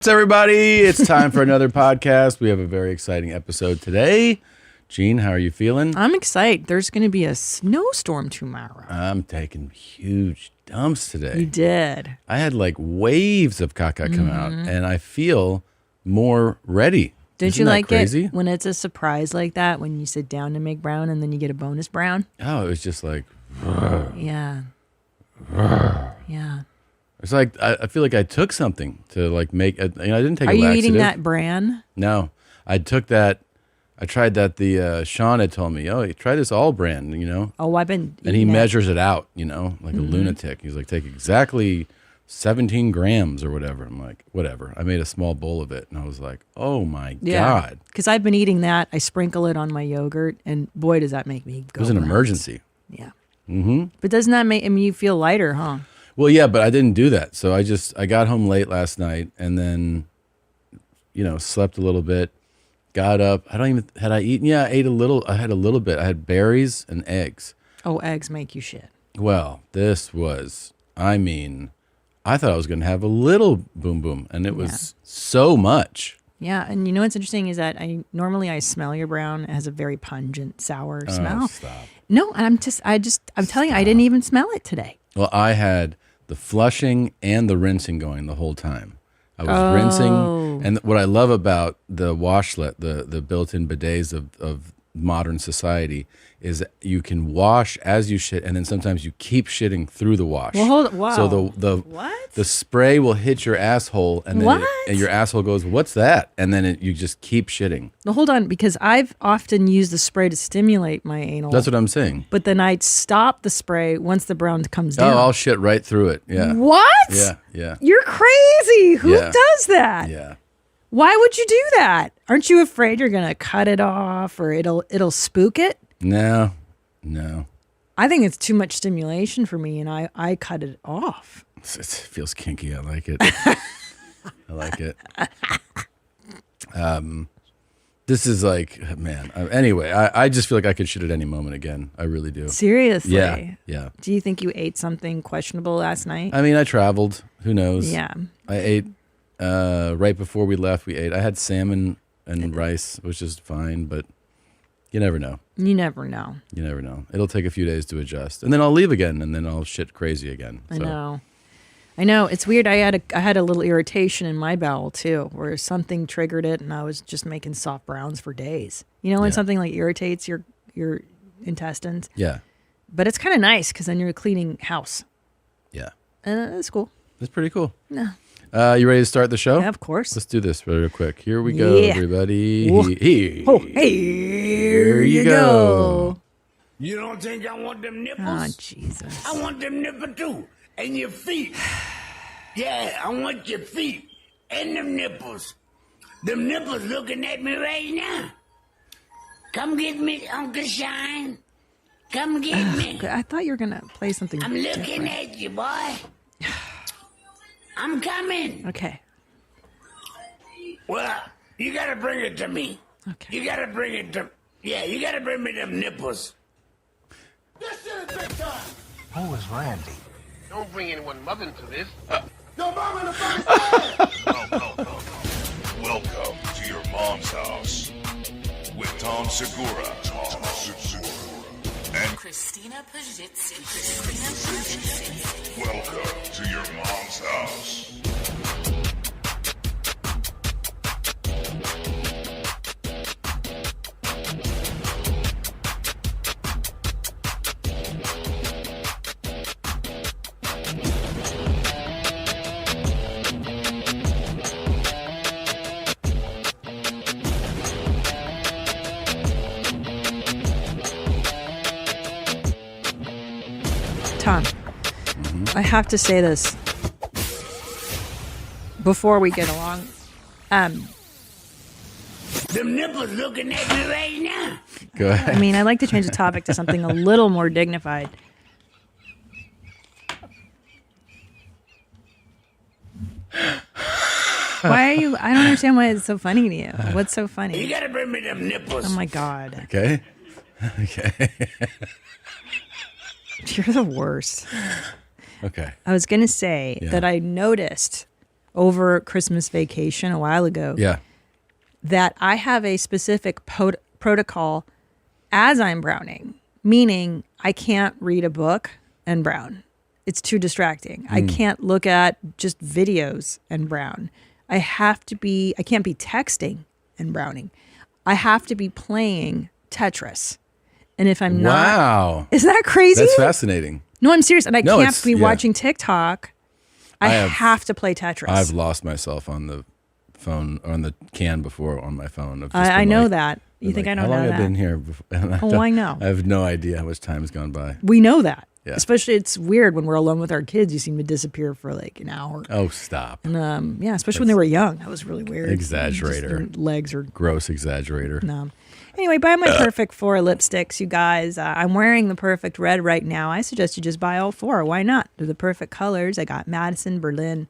What's everybody? It's time for another podcast. We have a very exciting episode today. Gene, how are you feeling? I'm excited. There's going to be a snowstorm tomorrow. I'm taking huge dumps today. You did. I had like waves of caca come out, and I feel more ready. Don't Isn't you that like crazy? it when it's a surprise like that, when you sit down to make brown and then you get a bonus brown? Oh, it was just like, Yeah. Yeah. it's like I feel like I took something to like make. I didn't take. Are a you laxative. eating that bran? No, I took that. I tried that. The Sean had told me, "Oh, you try this all brand," Oh, I've been. and he eating that. measures it out, like a lunatic. He's like, take exactly 17 grams or whatever. I'm like, whatever. I made a small bowl of it, and I was like, oh my God. Because I've been eating that. I sprinkle it on my yogurt, and boy, does that make me go. It was an nuts. emergency. Yeah. Mm-hmm. But doesn't that make you feel lighter, huh? Well, yeah, but I didn't do that. So I got home late last night, and then, slept a little bit, got up. Had I eaten? Yeah, I ate a little. I had a little bit. I had berries and eggs. Oh, eggs make you shit. Well, this was, I thought I was going to have a little boom boom, and it was so much. Yeah, and you know what's interesting is that I normally smell your brown. It has a very pungent, sour smell. Stop. No, I'm telling you, I didn't even smell it today. Well, I had the flushing and the rinsing going the whole time. I was rinsing, and what I love about the washlet, the built-in bidets of modern society, is that you can wash as you shit, and then sometimes you keep shitting through the wash. Well, hold on. Wow. So the spray will hit your asshole, and then and your asshole goes, "What's that?" And then you just keep shitting. Well, hold on, because I've often used the spray to stimulate my anal. That's what I'm saying. But then I'd stop the spray once the brown comes down. Oh, I'll shit right through it. Yeah. What? Yeah. You're crazy. Who does that? Yeah. Why would you do that? Aren't you afraid you're going to cut it off or it'll spook it? No. I think it's too much stimulation for me, and I cut it off. It feels kinky. I like it. I like it. This is like, man. Anyway, I just feel like I could shit at any moment again. I really do. Seriously? Yeah. Do you think you ate something questionable last night? I mean, I traveled. Who knows? Yeah. I ate right before we left. I had salmon and rice, which is fine, but you never know. You never know. You never know. It'll take a few days to adjust, and then I'll leave again, and then I'll shit crazy again. So. I know. It's weird. I had a little irritation in my bowel too, where something triggered it, and I was just making soft browns for days. You know, when something like irritates your intestines. Yeah. But it's kind of nice because then you're cleaning house. Yeah. That's cool. That's pretty cool. Yeah. You ready to start the show? Yeah, of course. Let's do this real quick. Here we go, everybody. Here you go. You don't think I want them nipples? Oh, Jesus. I want them nipples too. And your feet. Yeah, I want your feet. And them nipples. Them nipples looking at me right now. Come get me, Uncle Shine. Come get me. I thought you were going to play something I'm looking different. at you, boy. I'm coming. Okay. Well, you gotta bring it to me. Okay. You gotta bring it to... Yeah, you gotta bring me them nipples. This shit is big time. Who is Randy? Don't bring anyone mother into this. Your mom in the first No. Welcome to your mom's house with Tom Segura. And Christina Pazsitzky. welcome to your mom's house. Tom, I have to say this before we get along. Them nipples looking at me right now. Go ahead. I mean, I'd like to change the topic to something a little more dignified. Why are you? I don't understand why it's so funny to you. What's so You funny? gotta bring me them nipples. Oh my God. Okay. Okay. You're the worst. Okay. I was going to say Yeah. that I noticed over Christmas vacation a while ago. Yeah. That I have a specific protocol as I'm browning, meaning I can't read a book and brown. It's too distracting. I can't look at just videos and brown. I can't be texting and browning. I have to be playing Tetris. And if I'm not, Wow. isn't that crazy? That's fascinating. No, I'm serious. And I No, can't it's- be yeah. watching TikTok. I have to play Tetris. I've lost myself on the phone, on the can before on my phone. I've just I been know like- that. You been think like, I don't how long know I've that? been here before? And Oh, I know. I have no idea how much time has gone by. We know that. Yeah. Especially it's weird when we're alone with our kids. You seem to disappear for like an hour. Oh, stop. And yeah, especially when they were young. That was really weird. Exaggerator. Just their legs are Gross exaggerator. numb. Anyway, buy my perfect 4 lipsticks, you guys. I'm wearing the perfect red right now. I suggest you just buy all 4. Why not? They're the perfect colors. I got Madison, Berlin,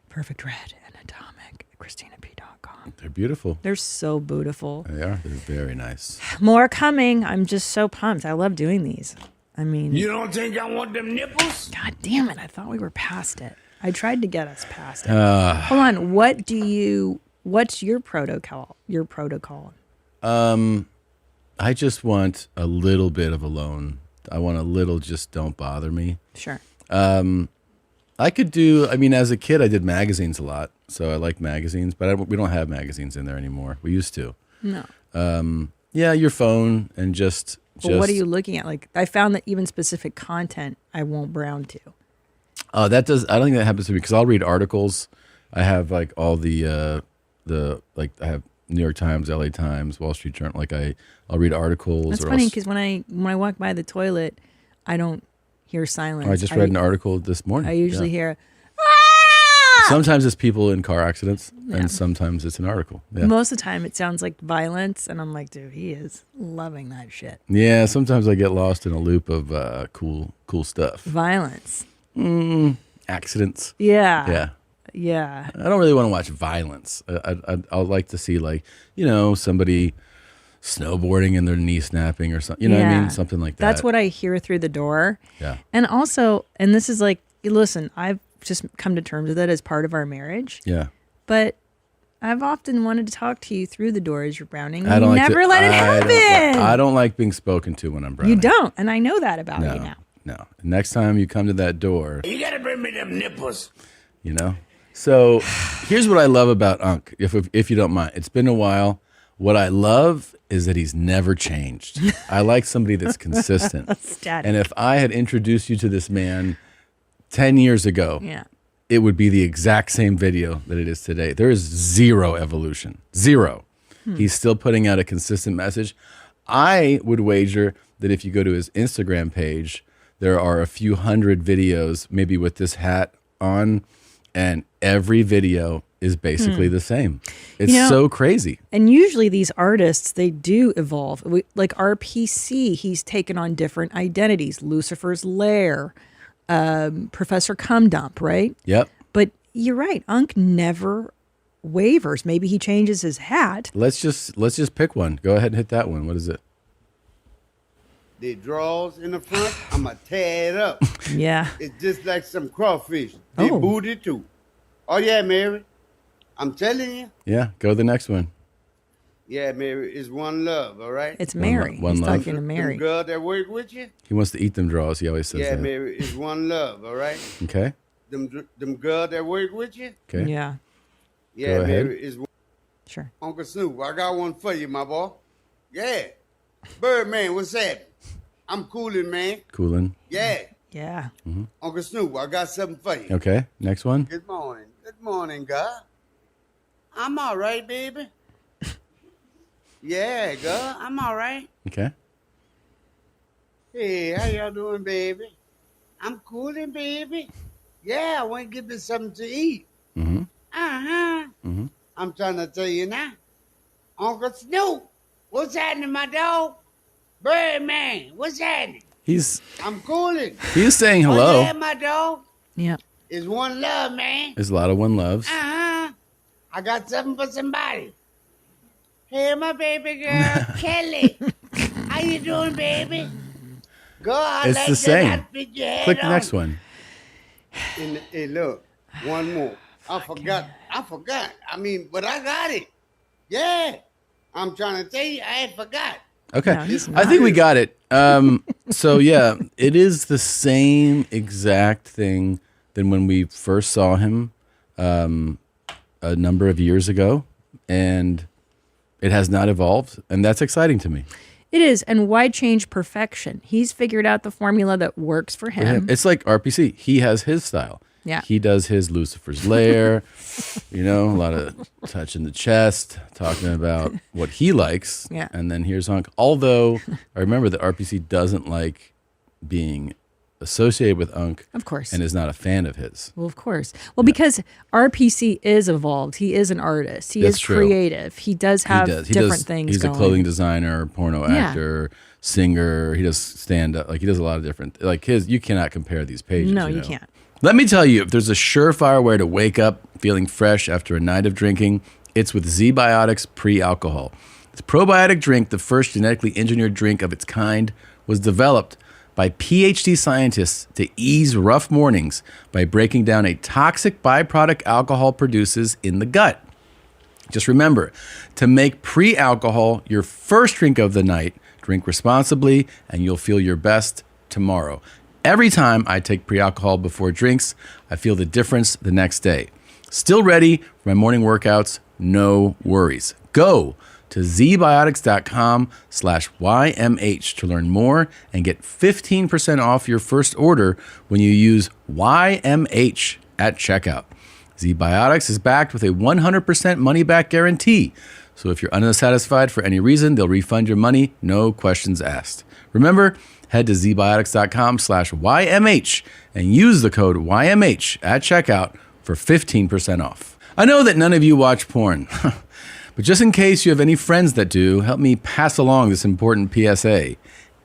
Perfect Red, and Atomic at christinap.com. They're beautiful. They're so beautiful. They are. They're very nice. More coming. I'm just so pumped. I love doing these. I mean, You don't think I want them nipples? God damn it. I thought we were past it. I tried to get us past it. Hold on. What's your protocol? I just want a little bit of alone. I want a little just don't bother me. Sure. I could do, I mean, as a kid, I did magazines a lot. So I like magazines, but we don't have magazines in there anymore. We used to. No. Yeah, your phone and just. But what are you looking at? Like, I found that even specific content I won't brown to. Oh, that does. I don't think that happens to me because I'll read articles. I have like all the I have New York Times, LA Times, Wall Street Journal. Like I'll read articles. That's funny because when I walk by the toilet, I don't hear silence. I just read an article this morning. I usually hear. Sometimes it's people in car accidents, and sometimes it's an article. Yeah. Most of the time, it sounds like violence, and I'm like, dude, he is loving that shit. Yeah. Sometimes I get lost in a loop of cool stuff. Violence. Accidents. Yeah. Yeah. Yeah. I don't really want to watch violence. I'll like to see somebody snowboarding and their knee snapping or something. You know what I mean? Something like that. That's what I hear through the door. Yeah. And also, and this is like, listen, I've just come to terms with it as part of our marriage. Yeah. But I've often wanted to talk to you through the door as you're browning. I don't You like never let it happen. I don't like being spoken to when I'm browning. You don't, and I know that about you No. now. No. Next time you come to that door, You gotta bring me them nipples. you know. So here's what I love about Unc, if you don't mind. It's been a while. What I love is that he's never changed. I like somebody that's consistent. Static. And if I had introduced you to this man 10 years ago, Yeah. it would be the exact same video that it is today. There is zero evolution. Zero. He's still putting out a consistent message. I would wager that if you go to his Instagram page, there are a few hundred videos, maybe with this hat on, and every video is basically the same. It's so crazy. And usually these artists, they do evolve. Like RPC, he's taken on different identities. Lucifer's Lair, Professor Cum Dump, right? Yep. But you're right. Unc never wavers. Maybe he changes his hat. Let's just pick one. Go ahead and hit that one. What is it? The drawers in the front, I'ma tear it up. Yeah. It's just like some crawfish. They Oh. booty too. Oh yeah, Mary. I'm telling you. Yeah, go to the next one. Yeah, Mary, it's one love, all right? It's Mary. one He's love. talking to Them Mary. girl that work with you? He wants to eat them draws. He always says Yeah, that. Mary, it's one love, all right? Okay. Them girl that work with you? Okay. Yeah. Yeah, Go ahead. Mary, it's Sure. Uncle Snoop. I got one for you, my boy. Yeah. Birdman, what's that? I'm coolin', man. Coolin'. Yeah. Yeah. Uncle Snoop, I got something for you. Okay. Next one. Good morning. Good morning, God. I'm all right, baby. Yeah, God, I'm all right. Okay. Hey, how y'all doing, baby? I'm coolin', baby. Yeah, I want to get me something to eat. Mm-hmm. Uh-huh. Mm-hmm. I'm trying to tell you now. Uncle Snoop, what's happening, my dog? Birdman, what's happening? He's I'm coolin'. saying Oh, hello. yeah, my dog. Yeah. It's one love, man. There's a lot of one loves. Uh-huh. I got something for somebody. Hey, my baby girl, Kelly. How you doing, baby? Girl, I It's like the that same. outfit you had Click the on. next one. Hey, look, one more. I forgot. I mean, but I got it. Yeah. I'm trying to tell you, I had forgot. Okay. No, he's I think we got it. So yeah, it is the same exact thing than when we first saw him a number of years ago, and it has not evolved, and that's exciting to me. It is. And why change perfection? He's figured out the formula that works for him. It's like RPC. He has his style. Yeah. He does his Lucifer's Lair, a lot of touch in the chest, talking about what he likes. Yeah. And then here's Hunk. Although I remember that RPC doesn't like being associated with Unk. Of course. And is not a fan of his. Well, of course. Well, because RPC is evolved. He is an artist. He That's is true. creative. He does have He different things He's going. a clothing designer, porno Yeah. actor, singer. He does stand up. Like, he does a lot of different, like his, you cannot compare these pages. No, you you know? can't. Let me tell you, if there's a surefire way to wake up feeling fresh after a night of drinking, it's with Z-Biotics Pre-Alcohol. This probiotic drink, the first genetically engineered drink of its kind, was developed by PhD scientists to ease rough mornings by breaking down a toxic byproduct alcohol produces in the gut. Just remember, to make pre-alcohol your first drink of the night, drink responsibly and you'll feel your best tomorrow. Every time I take pre-alcohol before drinks, I feel the difference the next day. Still ready for my morning workouts? No worries. Go to zbiotics.com/YMH to learn more and get 15% off your first order when you use YMH at checkout. Z-Biotics is backed with a 100% money-back guarantee. So if you're unsatisfied for any reason, they'll refund your money, no questions asked. Remember, head to zbiotics.com/YMH and use the code YMH at checkout for 15% off. I know that none of you watch porn, but just in case you have any friends that do, help me pass along this important PSA.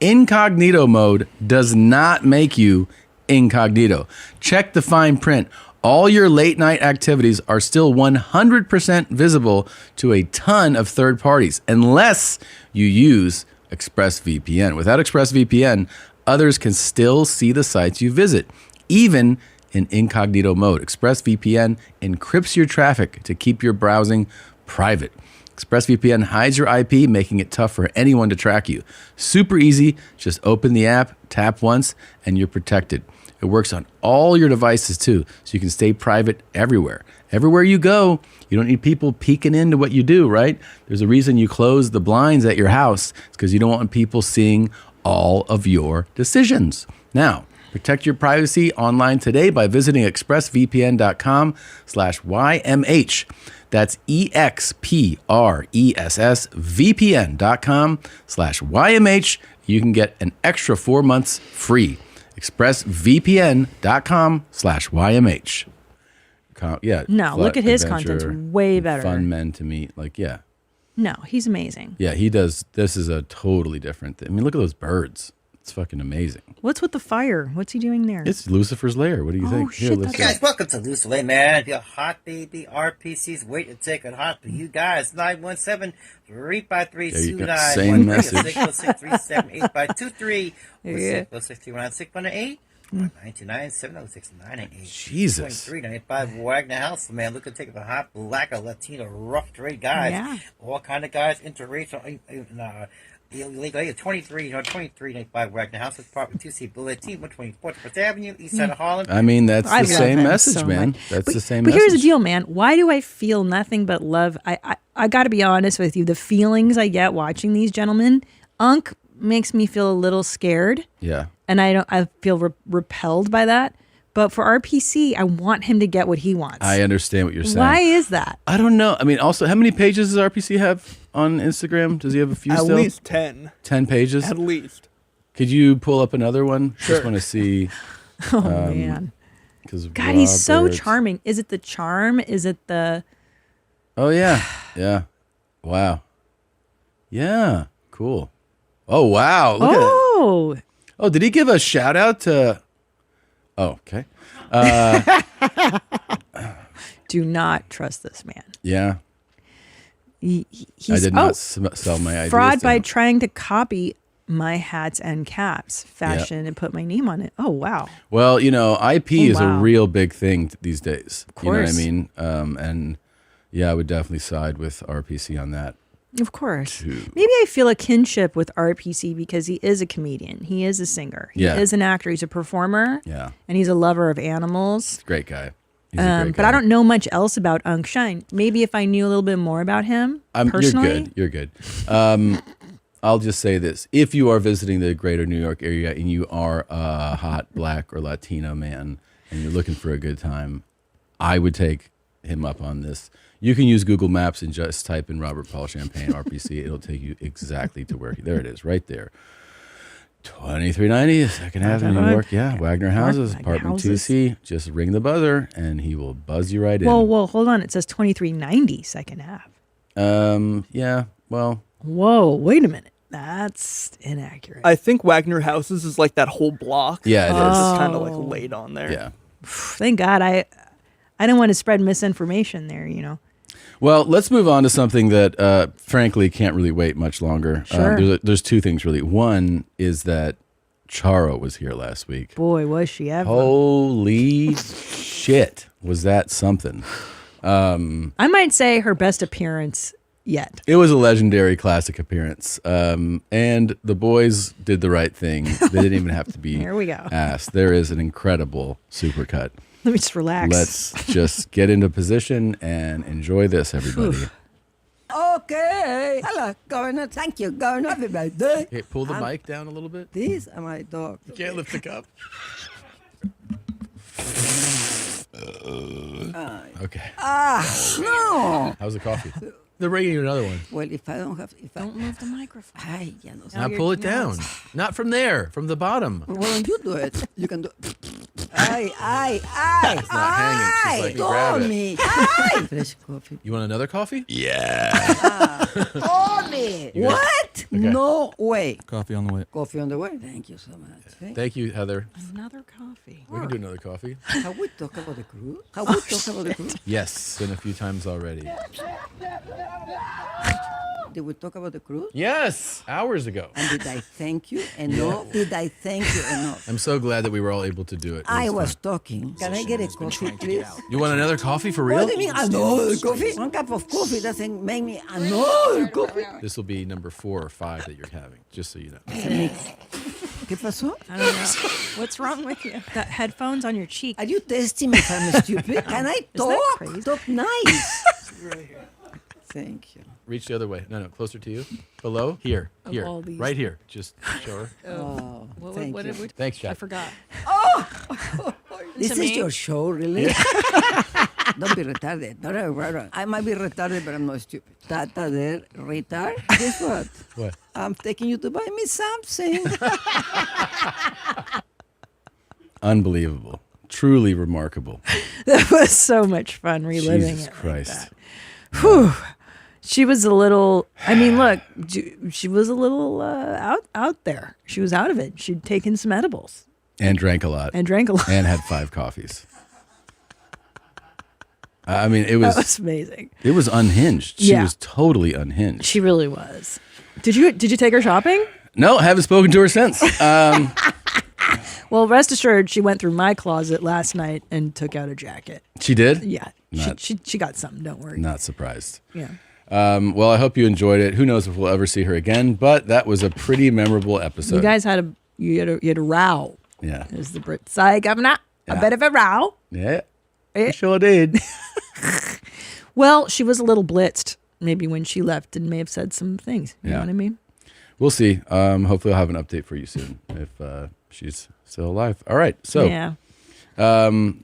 Incognito mode does not make you incognito. Check the fine print. All your late night activities are still 100% visible to a ton of third parties, unless you use ExpressVPN. Without ExpressVPN, others can still see the sites you visit, even in incognito mode. ExpressVPN encrypts your traffic to keep your browsing private. ExpressVPN hides your IP, making it tough for anyone to track you. Super easy. Just open the app, tap once, and you're protected. It works on all your devices too, so you can stay private everywhere. Everywhere you go, you don't need people peeking into what you do, right? There's a reason you close the blinds at your house. It's because you don't want people seeing all of your decisions. Now, protect your privacy online today by visiting expressvpn.com/YMH. That's expressvpn.com/YMH. You can get an extra 4 months free. expressvpn.com/YMH. Yeah. No, look at his adventure, content's way better. Fun men to meet. Like, yeah. No, he's amazing. Yeah, he does. This is a totally different thing. I mean, look at those birds. It's fucking amazing. What's with the fire? What's he doing there? It's Lucifer's Lair. What do you think? Shit, listen. Hey guys, welcome to Lucifer's Lair, man. Your hot baby RPC's waiting to take it hot for you guys. 917-353-2913. Same message. 606-378-523. Yeah. 606-316-608. 929-706-988. Jesus. 395 Wagner House, man. Look at take the hot black or Latino rough trade guys. Yeah. All kind of guys, interracial, illegal, 2395 Wagner House, apartment 2C, Bullet T, 124 4th Avenue, east side of Harlem. I mean, that's I the love same him message, so man. much. That's the same But message. here's the deal, man. Why do I feel nothing but love? I got to be honest with you. The feelings I get watching these gentlemen, Unk makes me feel a little scared. Yeah. And I feel repelled by that. But for RPC, I want him to get what he wants. I understand what you're saying. Why is that? I don't know. I mean, also, how many pages does RPC have on Instagram? Does he have a few At still? least 10. 10 pages? At least. Could you pull up another one? Sure. Just want to see. Oh, man. Because God, he's so charming. Is it the charm? Is it the... Oh, yeah. Yeah. Wow. Yeah. Cool. Oh, wow. Look at it. Oh, did he give a shout out to... Oh, okay. Do not trust this man. Yeah. He's I did not sell my ideas fraud to by him. trying to copy my hats and caps, fashion, and put my name on it. Oh, wow. Well, IP is a wow. real big thing these days. Of You know what I course. mean? And yeah, I would definitely side with RPC on that. Of course. Maybe I feel a kinship with RPC because he is a comedian. He is a singer. He is an actor. He's a performer. Yeah. And he's a lover of animals. Great guy. He's a great But guy. I don't know much else about Unk Shine. Maybe if I knew a little bit more about him personally. You're good. I'll just say this. If you are visiting the greater New York area and you are a hot black or Latino man and you're looking for a good time, I would take him up on this. You can use Google Maps and just type in Robert Paul Champagne RPC. It'll take you exactly to where there it is, right there. 2390 Second Avenue, New York. Yeah, Wagner Houses, apartment 2C. Just ring the buzzer and he will buzz you right in. Whoa, hold on. It says 2390 Second Ave. Yeah, well. Whoa, wait a minute. That's inaccurate. I think Wagner Houses is like that whole block. Yeah, it is. Just kind of like laid on there. Yeah. Thank God. I don't want to spread misinformation there, Well, let's move on to something that, frankly, can't really wait much longer. Sure. There's two things, really. One is that Charo was here last week. Boy, was she ever. Holy shit. Was that something? I might say her best appearance yet. It was a legendary classic appearance. And the boys did the right thing. They didn't even have to be Here we go. asked. There is an incredible supercut. Let me just relax. Let's just get into position and enjoy this, everybody. Okay. Hello, Governor. Thank you, Governor. Happy birthday. Okay, pull the mic down a little bit. These are my dogs. You can't lift the cup. Okay. No. How's the coffee? They're bringing you another one. Well, if I don't have... Don't move the microphone. Ay, ya no sé. Now pull it down. Not from there, from the bottom. Why don't you do it? You can do... Ay, ay, ay. It's not hanging. She's like, grab it. Tommy. Ay. Fresh coffee. You want another coffee? Tommy. What? No way. Coffee on the way. Coffee on the way. Thank you so much. Thank you, Heather. Another coffee. We can do another coffee. Have we talked about the cruise? Have we talked about the cruise? Yes, been a few times already. Did we talk about the cruise? Yes, hours ago. And did I thank you enough? Did I thank you enough? I'm so glad that we were all able to do it. I was talking. Can I get a coffee, please? You want another coffee for real? What do you mean another coffee? One cup of coffee doesn't make me another coffee. This will be number 4 or 5 that you're having, just so you know. ¿Qué pasó? I don't know. What's wrong with you? Got headphones on your cheek. Are you testing me if I'm stupid? Can I talk? crazy? Talk nice. Right here. Thank you. Reach the other way. No, closer to you. Below? Here. Here. all these. Right here. Just show her. Oh, thank you. did we? Thanks, Jack. I forgot. This To is me? your show, really? Don't be retarded. No. I might be retarded, but I'm not stupid. Tata there, retard. Guess what? What? I'm taking you to buy me something. Unbelievable. Truly remarkable. That was so much fun reliving Jesus it. Christ. Like that. Whew. She was a little. I mean, look, she was a little out there. She was out of it. She'd taken some edibles And drank a lot. and drank a lot. And had 5 coffees. I mean, it That was was amazing. it was unhinged. She Yeah. was totally unhinged. She really was. Did you take her shopping? No, haven't spoken to her since. Well, rest assured, she went through my closet last night and took out a jacket. She did? Yeah, Not- she got something. Don't worry. Not surprised. Yeah. Well, I hope you enjoyed it. Who knows if we'll ever see her again, but that was a pretty memorable episode. You guys had a row. Yeah. As the Brits say, Governor, Yeah. a bit of a row. Yeah. Eh. I sure did. Well, she was a little blitzed maybe when she left and may have said some things. You know Yeah. what I mean? We'll see. Hopefully I'll have an update for you soon if she's still alive. All right. So Yeah.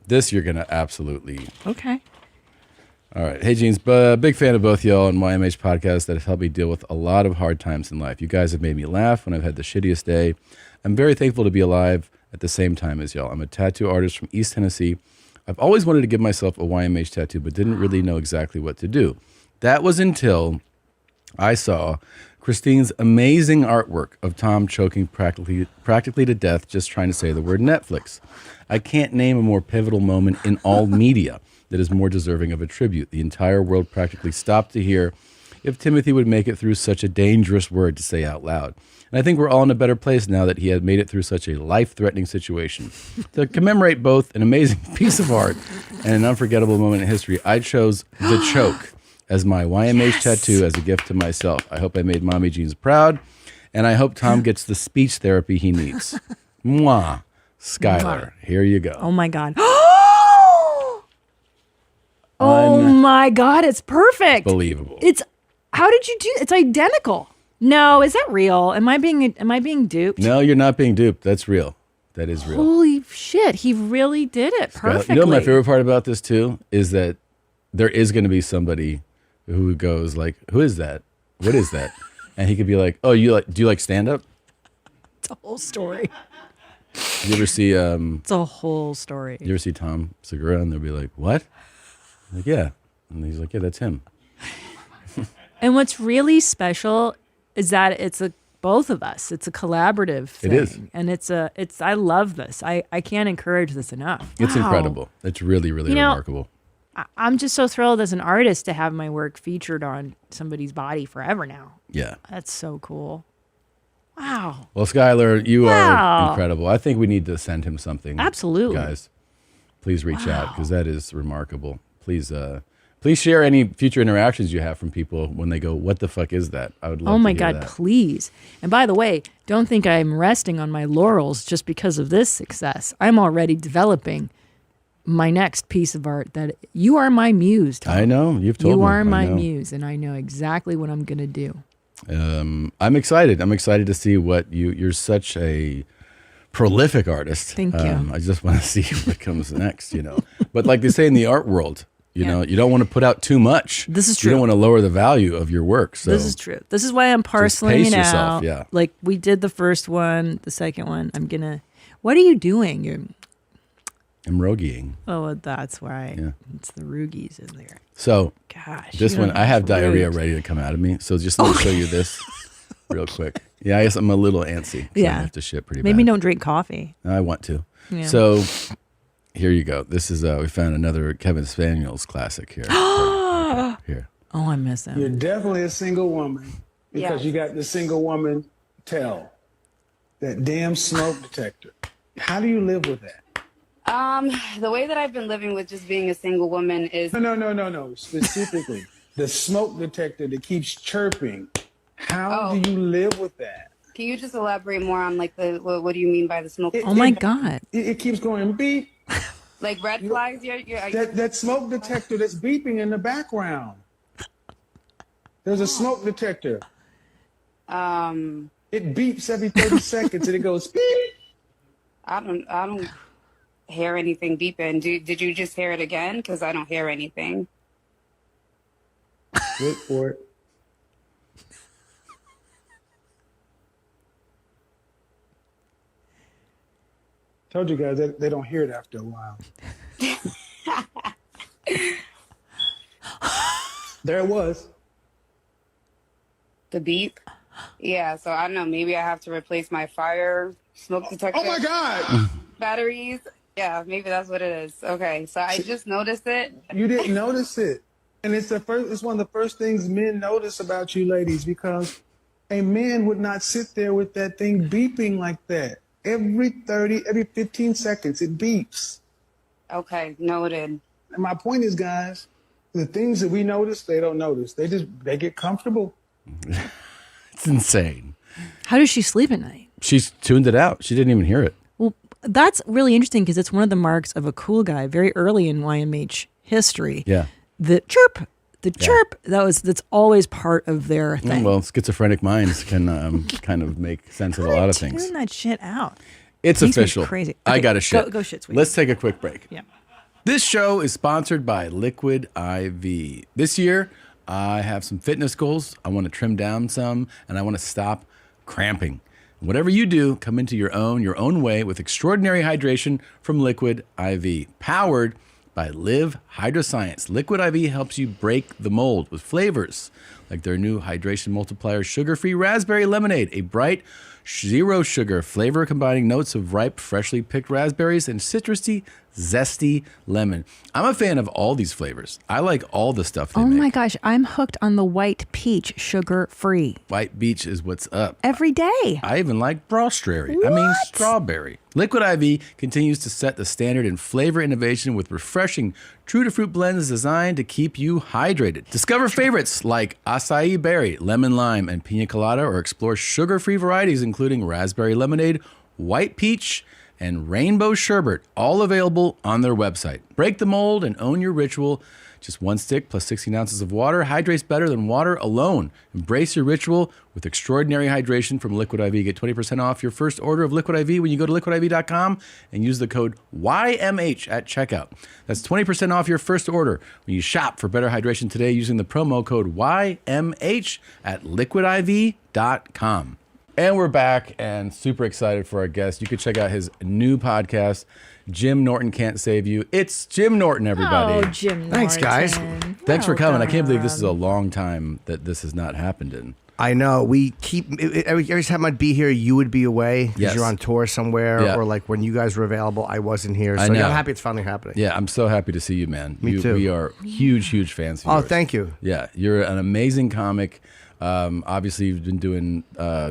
this you're going to absolutely. Okay. All right. Hey, Jeans, big fan of both y'all and YMH podcast that have helped me deal with a lot of hard times in life. You guys have made me laugh when I've had the shittiest day. I'm very thankful to be alive at the same time as y'all. I'm a tattoo artist from East Tennessee. I've always wanted to give myself a YMH tattoo, but didn't really know exactly what to do. That was until I saw Christine's amazing artwork of Tom choking practically to death just trying to say the word Netflix. I can't name a more pivotal moment in all media that is more deserving of a tribute. The entire world practically stopped to hear if Timothy would make it through such a dangerous word to say out loud. And I think we're all in a better place now that he had made it through such a life-threatening situation. To commemorate both an amazing piece of art and an unforgettable moment in history, I chose The Choke as my YMH tattoo as a gift to myself. I hope I made Mommy Jeans proud, and I hope Tom gets the speech therapy he needs. Mwah. Skylar, here you go. Oh my God. Oh my God, it's perfect. Believable. How did you do? It's identical. No, is that real? Am I being duped? No, you're not being duped. That's real. That is real. Holy shit, he really did it perfectly. You know what my favorite part about this too is that there is going to be somebody who goes like, "Who is that? What is that?" And he could be like, "Oh, do you like stand up?" It's a whole story. You ever see It's a whole story. You ever see Tom Segura and they'll be like, "What?" I'm like, "Yeah." And he's like, "Yeah, that's him." And what's really special is that it's both of us. It's a collaborative thing. It is. And I love this. I can't encourage this enough. It's Wow. incredible. It's really, really remarkable. I'm just so thrilled as an artist to have my work featured on somebody's body forever now. Yeah. That's so cool. Wow. Well, Skylar, you Wow. are incredible. I think we need to send him something. Absolutely. Guys, please reach out because that is remarkable. Please share any future interactions you have from people when they go, "What the fuck is that?" I would love Oh to my hear God, that. please. And by the way, don't think I'm resting on my laurels just because of this success. I'm already developing my next piece of art that you are my muse, Tom. I know. You've told me. You are I my know. muse, and I know exactly what I'm going to do. I'm excited. I'm excited to see what you're such a prolific artist. Thank you. I just want to see what comes next, But like they say in the art world, you know, you don't want to put out too much. This is You true. don't want to lower the value of your work. So This is true. This is why I'm parceling pace it yourself, out. yeah. Like we did the first one, the second one. What are you doing? I'm rogueing. Oh, that's why. Yeah. It's the roogies in there. So Gosh. this you one, know, I have it's rude. diarrhea ready to come out of me. So just let me show you this real quick. Yeah, I guess I'm a little antsy. Yeah. I have to shit pretty Maybe bad. don't drink coffee. I want to. Yeah. So here you go. This is we found another Kevin Spaniels classic here. Here. Oh, I miss him. You're definitely a single woman because Yes. you got the single woman tell. That damn smoke detector. How do you live with that? The way that I've been living with just being a single woman is No. Specifically, the smoke detector that keeps chirping. How do you live with that? Can you just elaborate more on like what do you mean by the smoke? Oh my God. It keeps going beep. Like red flags? That smoke detector that's beeping in the background. There's a smoke detector. It beeps every 30 seconds and it goes beep. I don't hear anything beeping. Did you just hear it again? Because I don't hear anything. Wait for it. Told you guys that they don't hear it after a while. There it was. The beep? Yeah, so I don't know. Maybe I have to replace my fire smoke detector. Oh my God! Batteries? Yeah, maybe that's what it is. Okay, so I just noticed it. You didn't notice it. And it's one of the first things men notice about you ladies because a man would not sit there with that thing beeping like that. Every 15 seconds it beeps. Okay, noted. And my point is, guys, the things that we notice, they don't notice. They get comfortable. It's insane. How does she sleep at night? She's tuned it out. She didn't even hear it. Well, that's really interesting because it's one of the marks of a cool guy very early in YMH history. Yeah. The chirp, that's always part of their thing. Well, schizophrenic minds can kind of make sense of a lot of things. Tune that shit out. It's Makes me official. crazy. I Okay, got to shit. Go shit, sweetie. Let's take a quick break. Yeah. This show is sponsored by Liquid IV. This year, I have some fitness goals. I want to trim down some, and I want to stop cramping. Whatever you do, come into your own way with extraordinary hydration from Liquid IV, powered by Live Hydroscience. Liquid IV helps you break the mold with flavors like their new hydration multiplier sugar-free raspberry lemonade, a bright zero sugar flavor combining notes of ripe, freshly picked raspberries and citrusy, zesty lemon. I'm a fan of all these flavors. I like all the stuff they Oh make. my gosh, I'm hooked on the white peach, sugar-free. White Beach is what's up. Every day. I even like strawberry. Liquid IV continues to set the standard in flavor innovation with refreshing true-to-fruit blends designed to keep you hydrated. Discover favorites like acai berry, lemon lime, and pina colada, or explore sugar-free varieties including raspberry lemonade, white peach, and rainbow sherbet, all available on their website. Break the mold and own your ritual. Just one stick plus 16 ounces of water hydrates better than water alone. Embrace your ritual with extraordinary hydration from Liquid IV. Get 20% off your first order of Liquid IV when you go to liquidiv.com and use the code YMH at checkout. That's 20% off your first order when you shop for better hydration today using the promo code YMH at liquidiv.com. And we're back and super excited for our guest. You can check out his new podcast, Jim Norton Can't Save You. It's Jim Norton, everybody. Oh, Jim Norton. Thanks, guys. Thanks for coming. I can't believe this is a long time that this has not happened in. I know. We keep every time I'd be here, you would be away because Yes. you're on tour somewhere, Yeah. or like when you guys were available, I wasn't here. I So know. I'm happy it's finally happening. Yeah, I'm so happy to see you, man. Me too. We are huge fans of Oh, yours. thank you. Yeah, you're an amazing comic. Obviously, you've been doing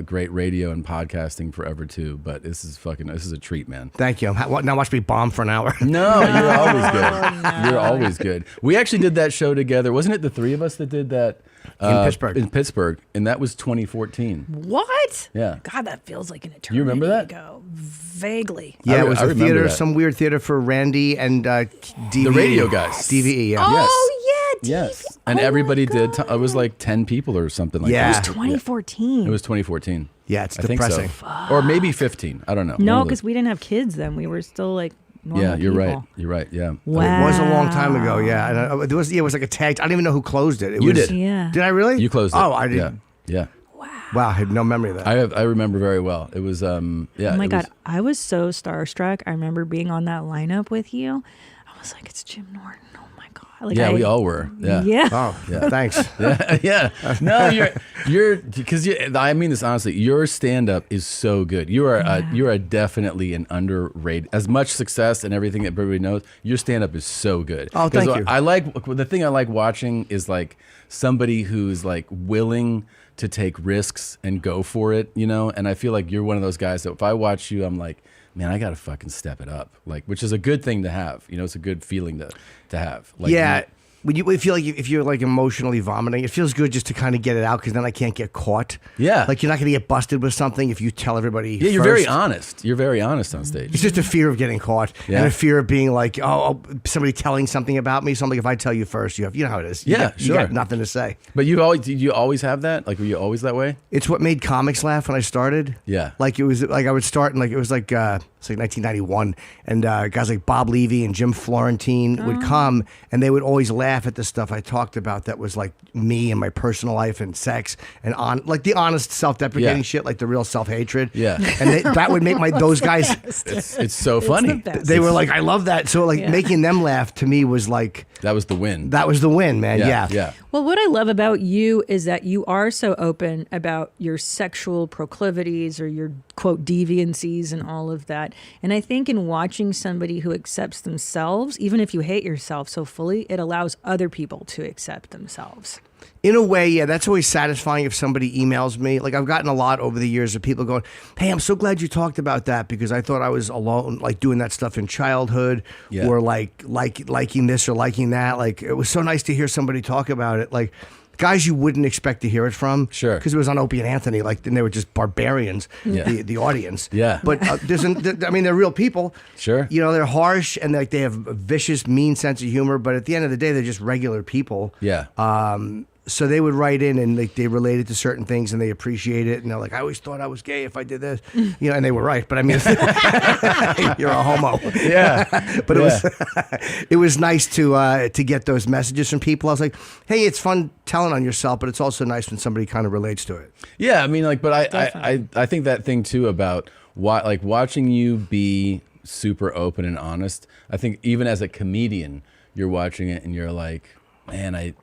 great radio and podcasting forever too. But this is a treat, man. Thank you. Now watch me bomb for an hour. No, you're always good. You're always good. We actually did that show together. Wasn't it the three of us that did that? In Pittsburgh. In Pittsburgh, and that was 2014. What? Yeah. God, that feels like an eternity You remember that? ago. Vaguely. Yeah, it was I a remember theater, that. some weird theater for Randy and DVE. The radio guys. DVE, yeah. Oh, yeah. Yes, and everybody did. It was like 10 people or something like Yeah. that. It was 2014. It was 2014. Yeah, it's I think depressing. so. Or maybe 15. I don't know. No, One of because those. we didn't have kids then. We were still like normal Yeah, you're right. people. You're right. Yeah. Wow. It was a long time ago, yeah. And it was like a tag. I don't even know who closed it. You was, did. Yeah. Did I really? You closed it. Oh, I didn't. Yeah. Wow, I had no memory of that. I remember very well. It was yeah. Oh my it God. was- I was so starstruck. I remember being on that lineup with you. I was like, it's Jim Norton. Oh my God. Like, yeah, we all were. Yeah. Yeah. Oh, Yeah. thanks. Yeah. No, you're because I mean this honestly. Your stand up is so good. You are definitely an underrated. As much success and everything that everybody knows, your stand up is so good. Oh, thank 'Cause you. I like the thing I like watching is like somebody who's like willing to take risks and go for it, you know? And I feel like you're one of those guys that if I watch you, I'm like, man, I got to fucking step it up. Like, which is a good thing to have. You know, it's a good feeling to have. Like, Yeah. When you feel like if you're like emotionally vomiting, it feels good just to kind of get it out because then I can't get caught. Yeah. Like you're not going to get busted with something if you tell everybody. Yeah, you're first. very honest. You're very honest on stage. It's just a fear of getting caught Yeah. and a fear of being like, oh, somebody telling something about me. So I'm like, if I tell you first, you know how it is. You Yeah, you got sure. nothing to say. But did you always have that? Like, were you always that way? It's what made comics laugh when I started. Yeah. Like it was like I would start and like it was like 1991, and guys like Bob Levy and Jim Florentine would come, and they would always laugh at the stuff I talked about that was like me and my personal life and sex and like the honest self-deprecating Yeah. shit, like the real self-hatred. Yeah. And that would make those guys. It's so funny. They were like, I love that. So like Yeah. making them laugh to me was like That was the win. that was the win, man. Yeah. Yeah. Well, what I love about you is that you are so open about your sexual proclivities or your quote deviancies and all of that. And I think in watching somebody who accepts themselves, even if you hate yourself so fully, it allows other people to accept themselves. In a way, yeah, that's always satisfying if somebody emails me. Like I've gotten a lot over the years of people going, "Hey, I'm so glad you talked about that because I thought I was alone, like doing that stuff in childhood, Yeah. or like liking this or liking that. Like it was so nice to hear somebody talk about it. Like guys you wouldn't expect to hear it from, Sure. because it was on Opie and Anthony. Like, and they were just barbarians, Yeah. the audience. Yeah. But I mean, they're real people. Sure. You know, they're harsh and like they have a vicious, mean sense of humor. But at the end of the day, they're just regular people. Yeah. So they would write in and like they related to certain things and they appreciate it and they're like, I always thought I was gay if I did this, you know, and they were right. But I mean, you're a homo. Yeah. But it was nice to get those messages from people. I was like, hey, it's fun telling on yourself, but it's also nice when somebody kind of relates to it. Yeah, I mean, like, but I think that thing too about watching you be super open and honest. I think even as a comedian, you're watching it and you're like, man, I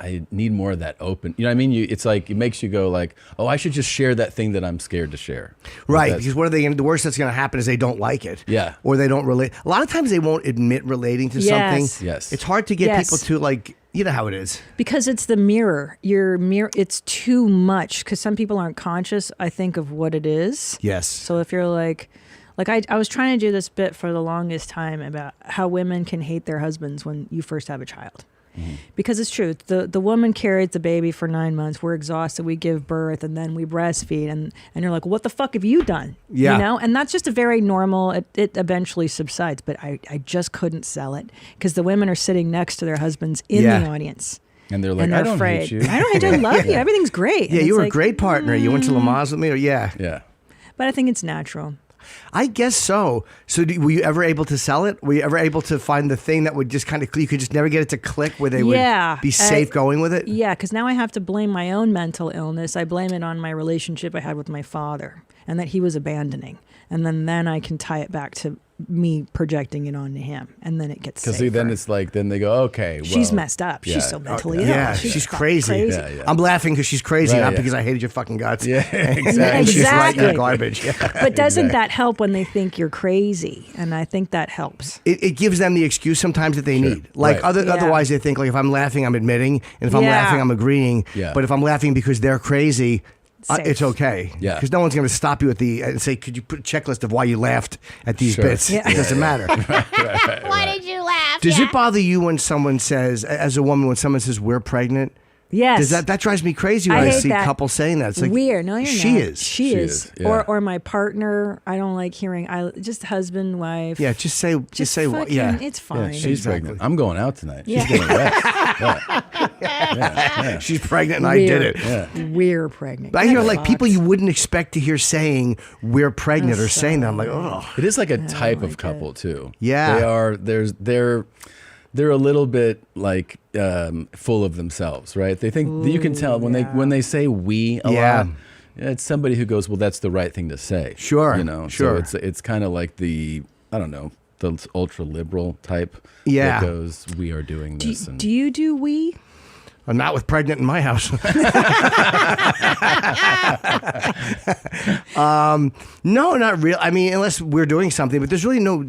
I need more of that open. You know what I mean? It's like it makes you go like, oh, I should just share that thing that I'm scared to share. Right, because what are they? The worst that's going to happen is they don't like it. Yeah, or they don't relate. A lot of times they won't admit relating to something. Yes, it's hard to get people to like. You know how it is. Because it's the mirror. Your mirror. It's too much. Because some people aren't conscious, I think, of what it is. Yes. So if you're like I was trying to do this bit for the longest time about how women can hate their husbands when you first have a child. Mm-hmm. Because it's true. The woman carries the baby for 9 months. We're exhausted. We give birth and then we breastfeed. And you're like, what the fuck have you done? Yeah. You know? And that's just a very normal, it eventually subsides. But I just couldn't sell it because the women are sitting next to their husbands in the audience. And they're like, I don't hate you. I don't hate you. I love you. Everything's great. Yeah, you were a great partner. You went to Lamaze with me? Or Yeah. But I think it's natural. I guess so. So were you ever able to sell it? Were you ever able to find the thing that would just kind of, you could just never get it to click where they would be safe going with it? Yeah, because now I have to blame my own mental illness. I blame it on my relationship I had with my father and that he was abandoning. And then I can tie it back to me projecting it onto him. And then it gets safer. Because then it's like, then they go, okay, well. She's messed up. She's so mentally ill. Yeah, she's crazy. Yeah. I'm laughing because she's crazy, not because I hated your fucking guts. Yeah, exactly. She's right in the garbage. Yeah. But doesn't that help when they think you're crazy? And I think that helps. It gives them the excuse sometimes that they need. Like otherwise they think like if I'm laughing, I'm admitting. And if I'm laughing, I'm agreeing. Yeah. But if I'm laughing because they're crazy, it's okay. Yeah. Because no one's going to stop you and say, could you put a checklist of why you laughed at these bits? Yeah. It doesn't matter. Why did you laugh? Does it bother you when someone says, as a woman, when someone says, we're pregnant? Yes. Does that drives me crazy when I see couples saying that. It's like, weird. No, you're she not. is. She is. Yeah. Or my partner. I don't like hearing. Just husband, wife. Yeah, just say. Fucking, yeah, it's fine. Yeah, she's pregnant. I'm going out tonight. Yeah. She's getting wet. She's pregnant and I did it. Yeah. We're pregnant. But I hear like people you wouldn't expect to hear saying we're pregnant or saying that. I'm like, oh. It is like a type of couple too. Yeah. They are. They're a little bit like full of themselves, right? They think you can tell when they say we a lot. It's somebody who goes, well, that's the right thing to say. Sure, you know. sure. So it's kind of like the ultra liberal type. Yeah. That goes, we are doing this. Do you do we? Not with pregnant in my house. No, not real. I mean, unless we're doing something, but there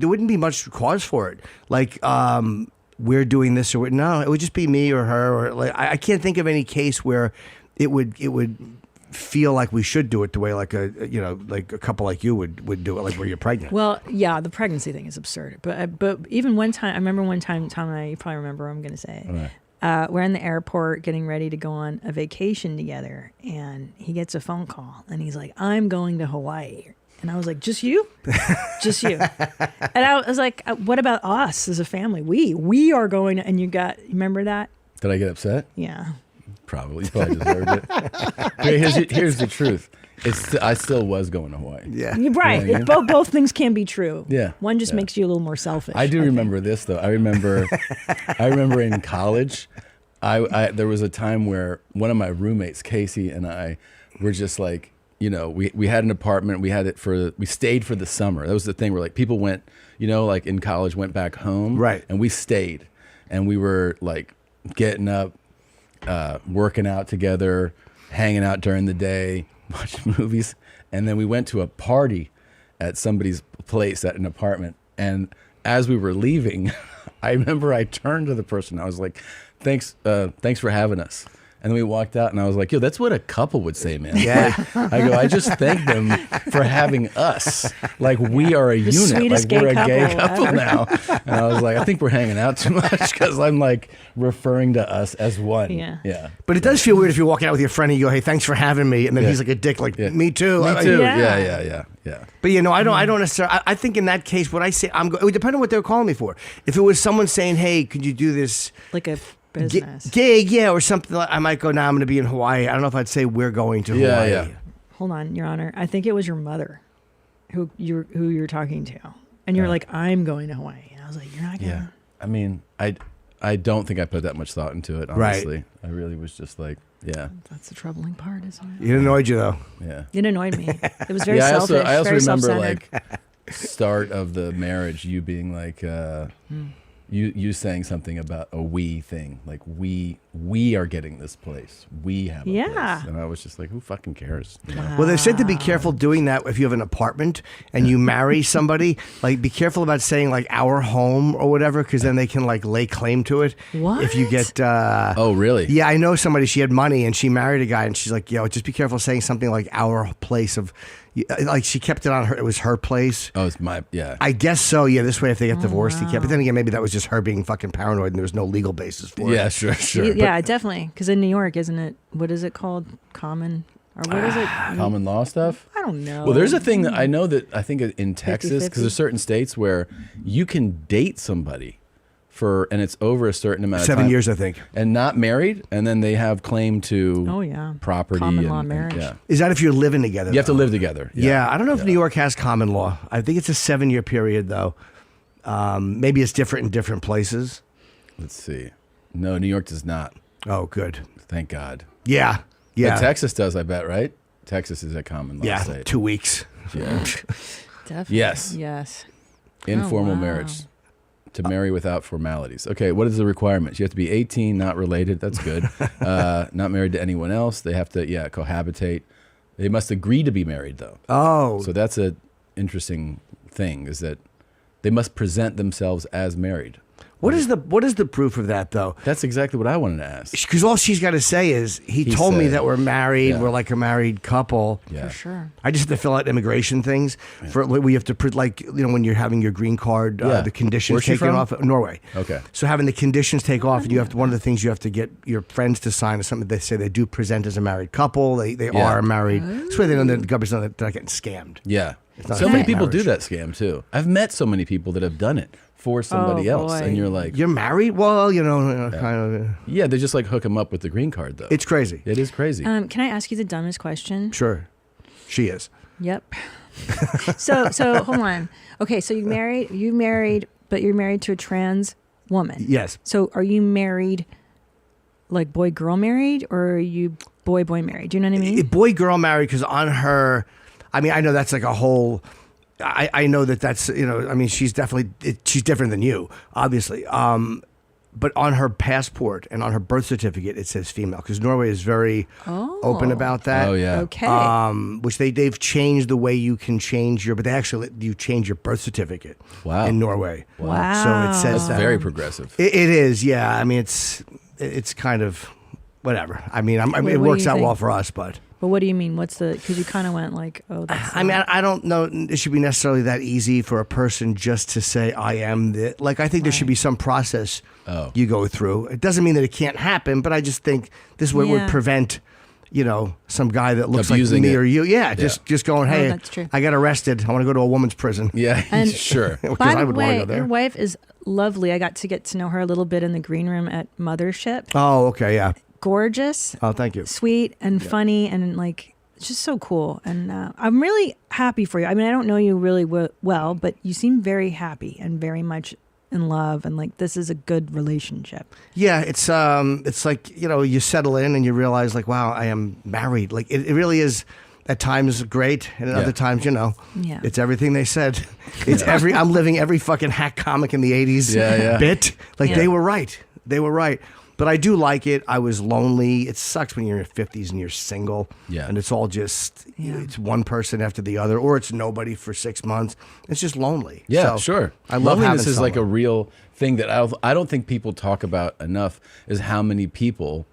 wouldn't be much cause for it. Like, we're doing this or no, it would just be me or her or like I can't think of any case where it would feel like we should do it the way like a couple like you would do it, like where you're pregnant. Well, yeah, the pregnancy thing is absurd. But even one time, I remember one time, Tom and I, you probably remember what I'm going to say. Right. We're in the airport getting ready to go on a vacation together, and he gets a phone call, and he's like, "I'm going to Hawaii." And I was like, "Just you? Just you?" And I was like, "What about us as a family? We are going to," and you remember that? Did I get upset? Yeah. Probably. You probably deserved it. Here's the truth. I still was going to Hawaii. Yeah. Right. You know what I mean? Both things can be true. Yeah. One just makes you a little more selfish. I do remember this though. I remember in college, there was a time where one of my roommates, Casey, and I were just like, we had an apartment. We stayed for the summer. That was the thing where like people went, like in college, went back home. Right. And we stayed, and we were like getting up, working out together, hanging out during the day, watching movies, and then we went to a party at somebody's place at an apartment. And as we were leaving, I remember I turned to the person. I was like, "Thanks for having us." And then we walked out, and I was like, "Yo, that's what a couple would say, man." Yeah. Like, I go, "I just thank them for having us. Like we are a unit. Sweetest Like we're gay a gay couple couple now." And I was like, "I think we're hanging out too much because I'm like referring to us as one." Yeah. But it does feel weird if you're walking out with your friend and you go, "Hey, thanks for having me," and then he's like a dick, like me too. Me too. Yeah. Yeah. But I don't necessarily. I think in that case, what I say, it would depend on what they're calling me for. If it was someone saying, "Hey, could you do this?" Like a business gig, or something, I might go, "Nah, I'm going to be in Hawaii." I don't know if I'd say we're going to Hawaii. Yeah. Hold on, Your Honor. I think it was your mother who you're talking to, and you're like, "I'm going to Hawaii." And I was like, "You're not going." Yeah. I mean, I don't think I put that much thought into it. Honestly, Right. I really was just like, yeah. That's the troubling part, isn't it? It annoyed you though. Yeah. It annoyed me. It was very selfish. I also very remember self-centered. like start of the marriage, you being like, you saying something about a we thing, like we we are getting this place. We have a Yeah. place. And I was just like, who fucking cares? You know? Well, they said to be careful doing that if you have an apartment and you marry somebody. Like, be careful about saying like our home or whatever, because then they can like lay claim to it. What? If you get. Oh, really? Yeah, I know somebody. She had money and she married a guy, and she's like, yo, just be careful saying something like our place of. Like she kept it on her. It was her place. Oh, it's my yeah. I guess so. Yeah, this way if they get divorced, he kept. But then again, maybe that was just her being fucking paranoid, and there was no legal basis for it. Yeah, sure. Yeah, definitely. Because in New York, isn't it? What is it called? Common or what is it? Common law stuff? I don't know. Well, there's a thing that I know that I think in Texas, because there's certain states where you can date somebody and it's over a certain amount of time. 7 years, I think. And not married, and then they have claim to property. Common law and, marriage. Yeah. Is that if you're living together? You have to live together. Yeah, I don't know if New York has common law. I think it's a 7-year period, though. Maybe it's different in different places. Let's see. No, New York does not. Oh, good. Thank God. Yeah. But Texas does, I bet, right? Texas is a common law state. 2 weeks. Yeah. Definitely. Yes. Informal marriage. To marry without formalities. Okay, what is the requirement? You have to be 18, not related. That's good. Not married to anyone else. They have to, cohabitate. They must agree to be married, though. Oh. So that's a interesting thing, is that they must present themselves as married. What is the proof of that, though? That's exactly what I wanted to ask. Because all she's got to say is, he told me said, that we're married. yeah. We're like a married couple. Yeah. For sure. I just have to fill out immigration things. For we have to when you're having your green card, the conditions Where's she taken from? off. Norway. Okay. So having the conditions take off, and you have to, one of the things you have to get your friends to sign is something they say they do present as a married couple. They are married. This way they know the government's not they're not getting scammed. Yeah. not So a many fake people marriage. do that scam, too. I've met so many people that have done it for somebody else. boy. And you're like... You're married? Well, kind of. Yeah, they just like hook them up with the green card, though. It's crazy. It is crazy. Can I ask you the dumbest question? Sure. She is. Yep. So hold on. Okay, so you married, but you're married to a trans woman. Yes. So are you married, like boy girl married, or are you boy married? Do you know what I mean? Boy girl married, because on her, I mean, I know that's like a whole. I know that's I mean, she's definitely she's different than you, obviously. But on her passport and on her birth certificate, it says female, because Norway is very open about that. Oh, yeah. Okay. Which they've changed the way you can change but they actually let you change your birth certificate. Wow. In Norway. Wow. So it says That's that. very progressive. It is, yeah. I mean, it's kind of whatever. I mean, it what do works you out think? well for us, but. But what do you mean? Because you kind of went like, oh, that's. I mean, I don't know. It should be necessarily that easy for a person just to say, I am the. Like, I think there should be some process you go through. It doesn't mean that it can't happen, but I just think this would prevent, some guy that looks Abusing like me it. or you. Yeah, just going, hey, that's true. I got arrested. I want to go to a woman's prison. Yeah, And- sure. Because By I the would want to way, go there. your wife is lovely. I got to get to know her a little bit in the green room at Mothership. Oh, okay, yeah. Gorgeous, Oh, thank you. sweet, and funny, and like just so cool. And I'm really happy for you. I mean, I don't know you really well, but you seem very happy and very much in love, and like this is a good relationship. Yeah, it's like, you settle in and you realize like, wow, I am married. Like it really is at times great, and at other times, it's everything they said. It's I'm living every fucking hack comic in the 80s bit. Like they were right. They were right. But I do like it. I was lonely. It sucks when you're in your 50s and you're single. Yeah. And it's all just, it's one person after the other, or it's nobody for 6 months. It's just lonely. Yeah, So, sure. I love Loneliness having is like a someone. real thing that I don't think people talk about enough, is how many people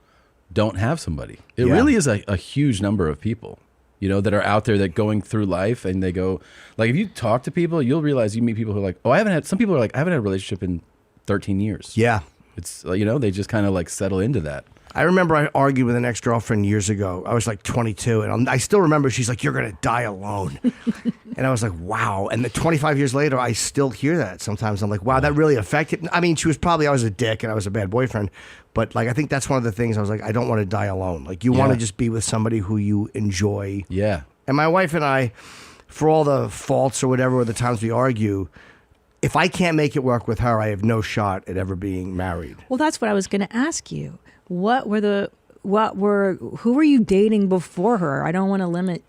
don't have somebody. It Yeah. really is a huge number of people, that are out there that going through life, and they go, like, if you talk to people, you'll realize you meet people who are like, some people are like, I haven't had a relationship in 13 years. Yeah. It's, they just kind of like settle into that. I remember I argued with an ex-girlfriend years ago. I was like 22, and I still remember she's like, you're going to die alone. And I was like, wow. And 25 years later, I still hear that sometimes. I'm like, wow, that really affected. I mean, I was a dick and I was a bad boyfriend. But like, I think that's one of the things I was like, I don't want to die alone. Like, you want to just be with somebody who you enjoy. Yeah. And my wife and I, for all the faults or whatever, or the times we argue, if I can't make it work with her, I have no shot at ever being married. Well, that's what I was going to ask you. What were the who were you dating before her? I don't want to limit.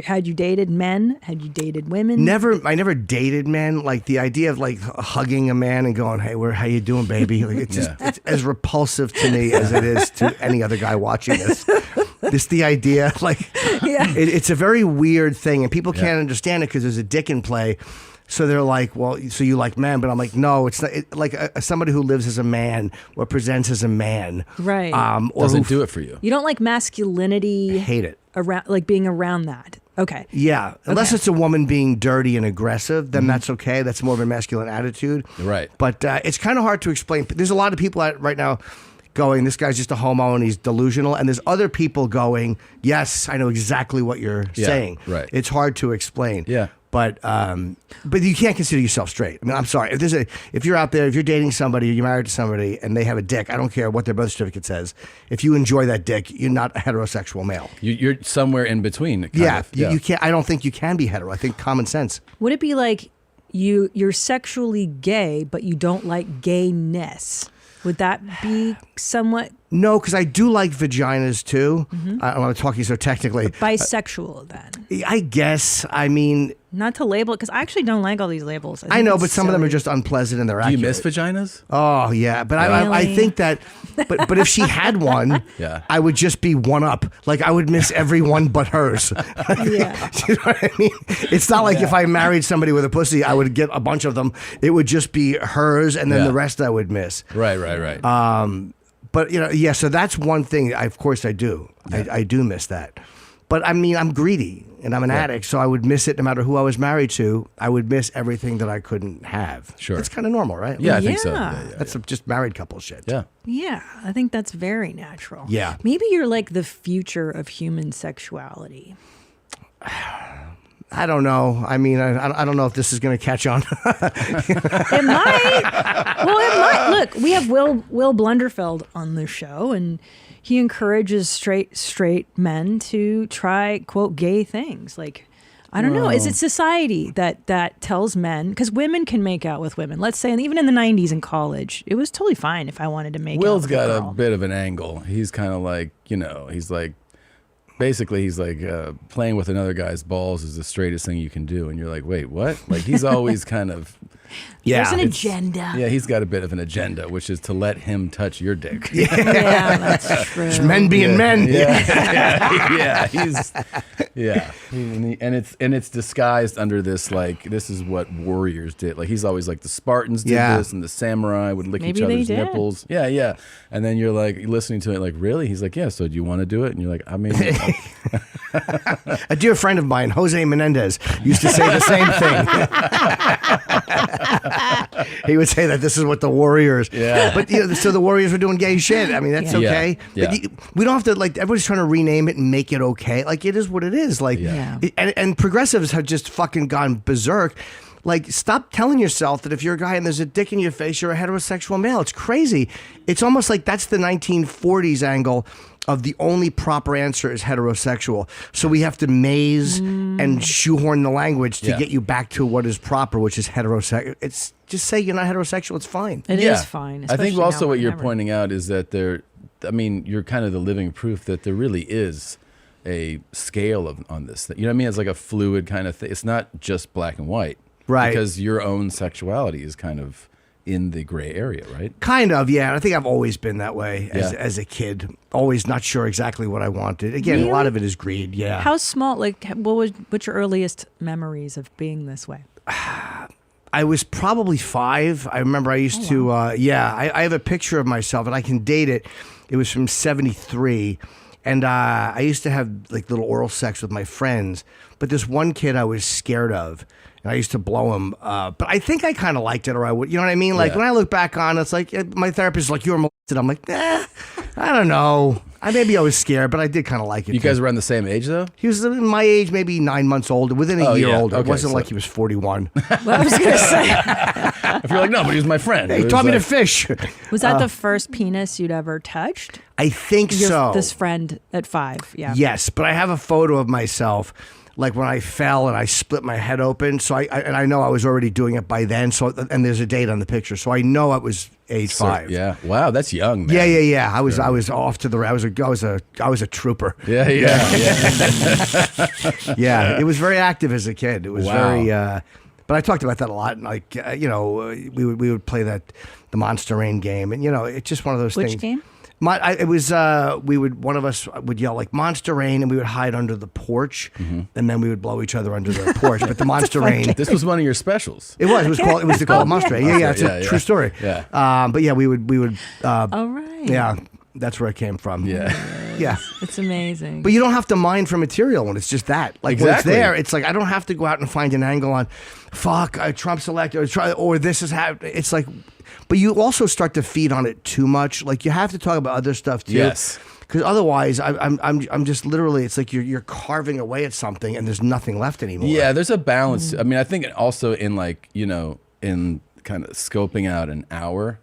Had you dated men? Had you dated women? I never dated men. Like the idea of like hugging a man and going, "Hey, how you doing, baby?" Like, it's just it's as repulsive to me as it is to any other guy watching this. The idea, like, it's a very weird thing, and people can't understand it because there's a dick in play. So they're like, well, so you like men, but I'm like, no, it's not. Somebody who lives as a man or presents as a man, right? Or doesn't do it for you. You don't like masculinity. I hate it. Around, like being around that. Okay. Yeah, unless it's a woman being dirty and aggressive, then that's okay. That's more of a masculine attitude, right? But it's kind of hard to explain. There's a lot of people right now going, this guy's just a homo and he's delusional, and there's other people going, yes, I know exactly what you're saying. Right. It's hard to explain. Yeah. But you can't consider yourself straight. I mean, I'm sorry. If you're out there, if you're dating somebody, or you're married to somebody, and they have a dick, I don't care what their birth certificate says. If you enjoy that dick, you're not a heterosexual male. You're somewhere in between. Yeah. You can't. I don't think you can be hetero. I think common sense. Would it be like you're sexually gay, but you don't like gayness? Would that be somewhat? No, because I do like vaginas too. I'm not talking so technically. Bisexual then? I guess. I mean, not to label it, because I actually don't like all these labels. I know, but some of them are just unpleasant and they're accurate. Do you miss vaginas? Oh, yeah. But I think that, but if she had one, I would just be one up. Like, I would miss every one but hers. Yeah. You know what I mean? It's not like if I married somebody with a pussy, I would get a bunch of them. It would just be hers, and then the rest I would miss. Right. But, so that's one thing. Of course I do. Yeah. I do miss that. But, I mean, I'm greedy, and I'm an addict, so I would miss it no matter who I was married to. I would miss everything that I couldn't have. Sure. It's kind of normal, right? Yeah, I think so. That's just married couple shit. Yeah. Yeah, I think that's very natural. Yeah. Maybe you're like the future of human sexuality. I don't know. I mean, I don't know if this is going to catch on. It might. Well, it might. Look, we have Will Blunderfeld on the show, and he encourages straight men to try, quote, gay things. Like, I don't know. Is it society that tells men? Because women can make out with women. Let's say, and even in the 90s in college, it was totally fine if I wanted to make Will's out with a girl. got a bit of an angle. He's kind of like, he's like, basically, he's like playing with another guy's balls is the straightest thing you can do. And you're like, wait, what? Like, he's always kind of... There's an agenda. Yeah, he's got a bit of an agenda, which is to let him touch your dick. Yeah, that's true. It's men being men. Yeah. And it's disguised under this, like, this is what warriors did. Like, he's always like, the Spartans did this, and the samurai would lick each other's nipples. Yeah. And then you're like, listening to it, like, really? He's like, yeah, so do you want to do it? And you're like, I mean... A dear friend of mine, Jose Menendez, used to say the same thing. He would say that this is what the warriors. Yeah. But so the warriors were doing gay shit. I mean, that's okay. Yeah. But we don't have to, like, everybody's trying to rename it and make it okay. Like, it is what it is. Like, and progressives have just fucking gone berserk. Like, stop telling yourself that if you're a guy and there's a dick in your face, you're a heterosexual male. It's crazy. It's almost like that's the 1940s angle of the only proper answer is heterosexual. So we have to maze and shoehorn the language to get you back to what is proper, which is heterosexual. It's just say you're not heterosexual. It's fine. It is fine. I think also what you're pointing out is that you're kind of the living proof that there really is a scale on this. You know what I mean? It's like a fluid kind of thing. It's not just black and white. Right. Because your own sexuality is kind of in the gray area, right? Kind of, yeah. I think I've always been that way as a kid. Always not sure exactly what I wanted. Again, a lot of it is greed, yeah. How small, like, what's your earliest memories of being this way? I was probably 5. I remember I used to, I have a picture of myself, and I can date it. It was from 73. And I used to have, like, little oral sex with my friends. But this one kid I was scared of. And I used to blow him. But I think I kind of liked it, or I would, you know what I mean? Like, when I look back on it, it's like, my therapist is like, you were molested. I'm like, I don't know. Maybe I was scared, but I did kind of like it. You guys were around the same age, though? He was my age, maybe 9 months older, within a year older. Okay, it wasn't like he was 41. Well, I was going to say. If you're like, no, but he was my friend. He taught me to fish. Was that the first penis you'd ever touched? I think so. This friend at 5, yeah. Yes, but I have a photo of myself. like when I fell and I split my head open. So I know I was already doing it by then. So and there's a date on the picture, so I know I was age 5. Yeah. Wow, that's young, man. Yeah. I was off to the. I was a trooper. Yeah. Yeah. It was very active as a kid. It was very. But I talked about that a lot. And like we would play the Monster Rain game, and it's just one of those things. Which game? One of us would yell like Monster Rain, and we would hide under the porch, and then we would blow each other under the porch. But the Monster Rain, this was one of your specials. It was called Monster Rain. Yeah, it's a true story. Yeah. But yeah, we would. All right. Yeah, that's where it came from. Yeah. It's amazing. But you don't have to mine for material when it's just that. Like when it's Exactly. there, it's like I don't have to go out and find an angle on, Trump's elected, or this is happening. It's like. But you also start to feed on it too much. Like you have to talk about other stuff too. Yes. Because otherwise, I'm just literally. It's like you're carving away at something, and there's nothing left anymore. Yeah, there's a balance. I mean, I think also in in kind of scoping out an hour.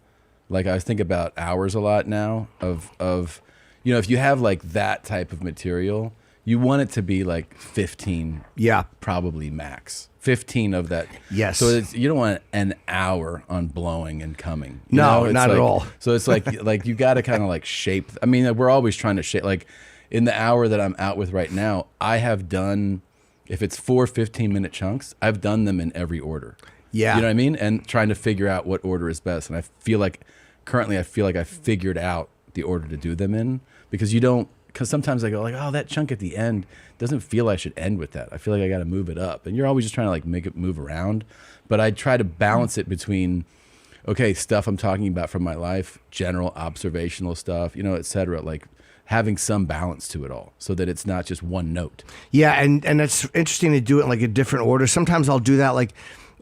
Like I think about hours a lot now. Of if you have like that type of material, you want it to be like 15. Yeah. Probably max. 15 of that. Yes. So you don't want an hour on blowing and coming. No, It's not at all. So it's like you got to kind of like shape. I mean, we're always trying to shape. Like in the hour that I'm out with right now, I have done, if it's 4 15-minute chunks, I've done them in every order. Yeah. You know what I mean? And trying to figure out what order is best. And I feel like currently I've figured out the order to do them in, because sometimes I go like, oh, that chunk at the end doesn't feel I should end with that. I feel like I got to move it up. And you're always just trying to like make it move around. But I try to balance it between, okay, stuff I'm talking about from my life, general observational stuff, et cetera, like having some balance to it all so that it's not just one note. Yeah, and it's interesting to do it in like a different order. Sometimes I'll do that like.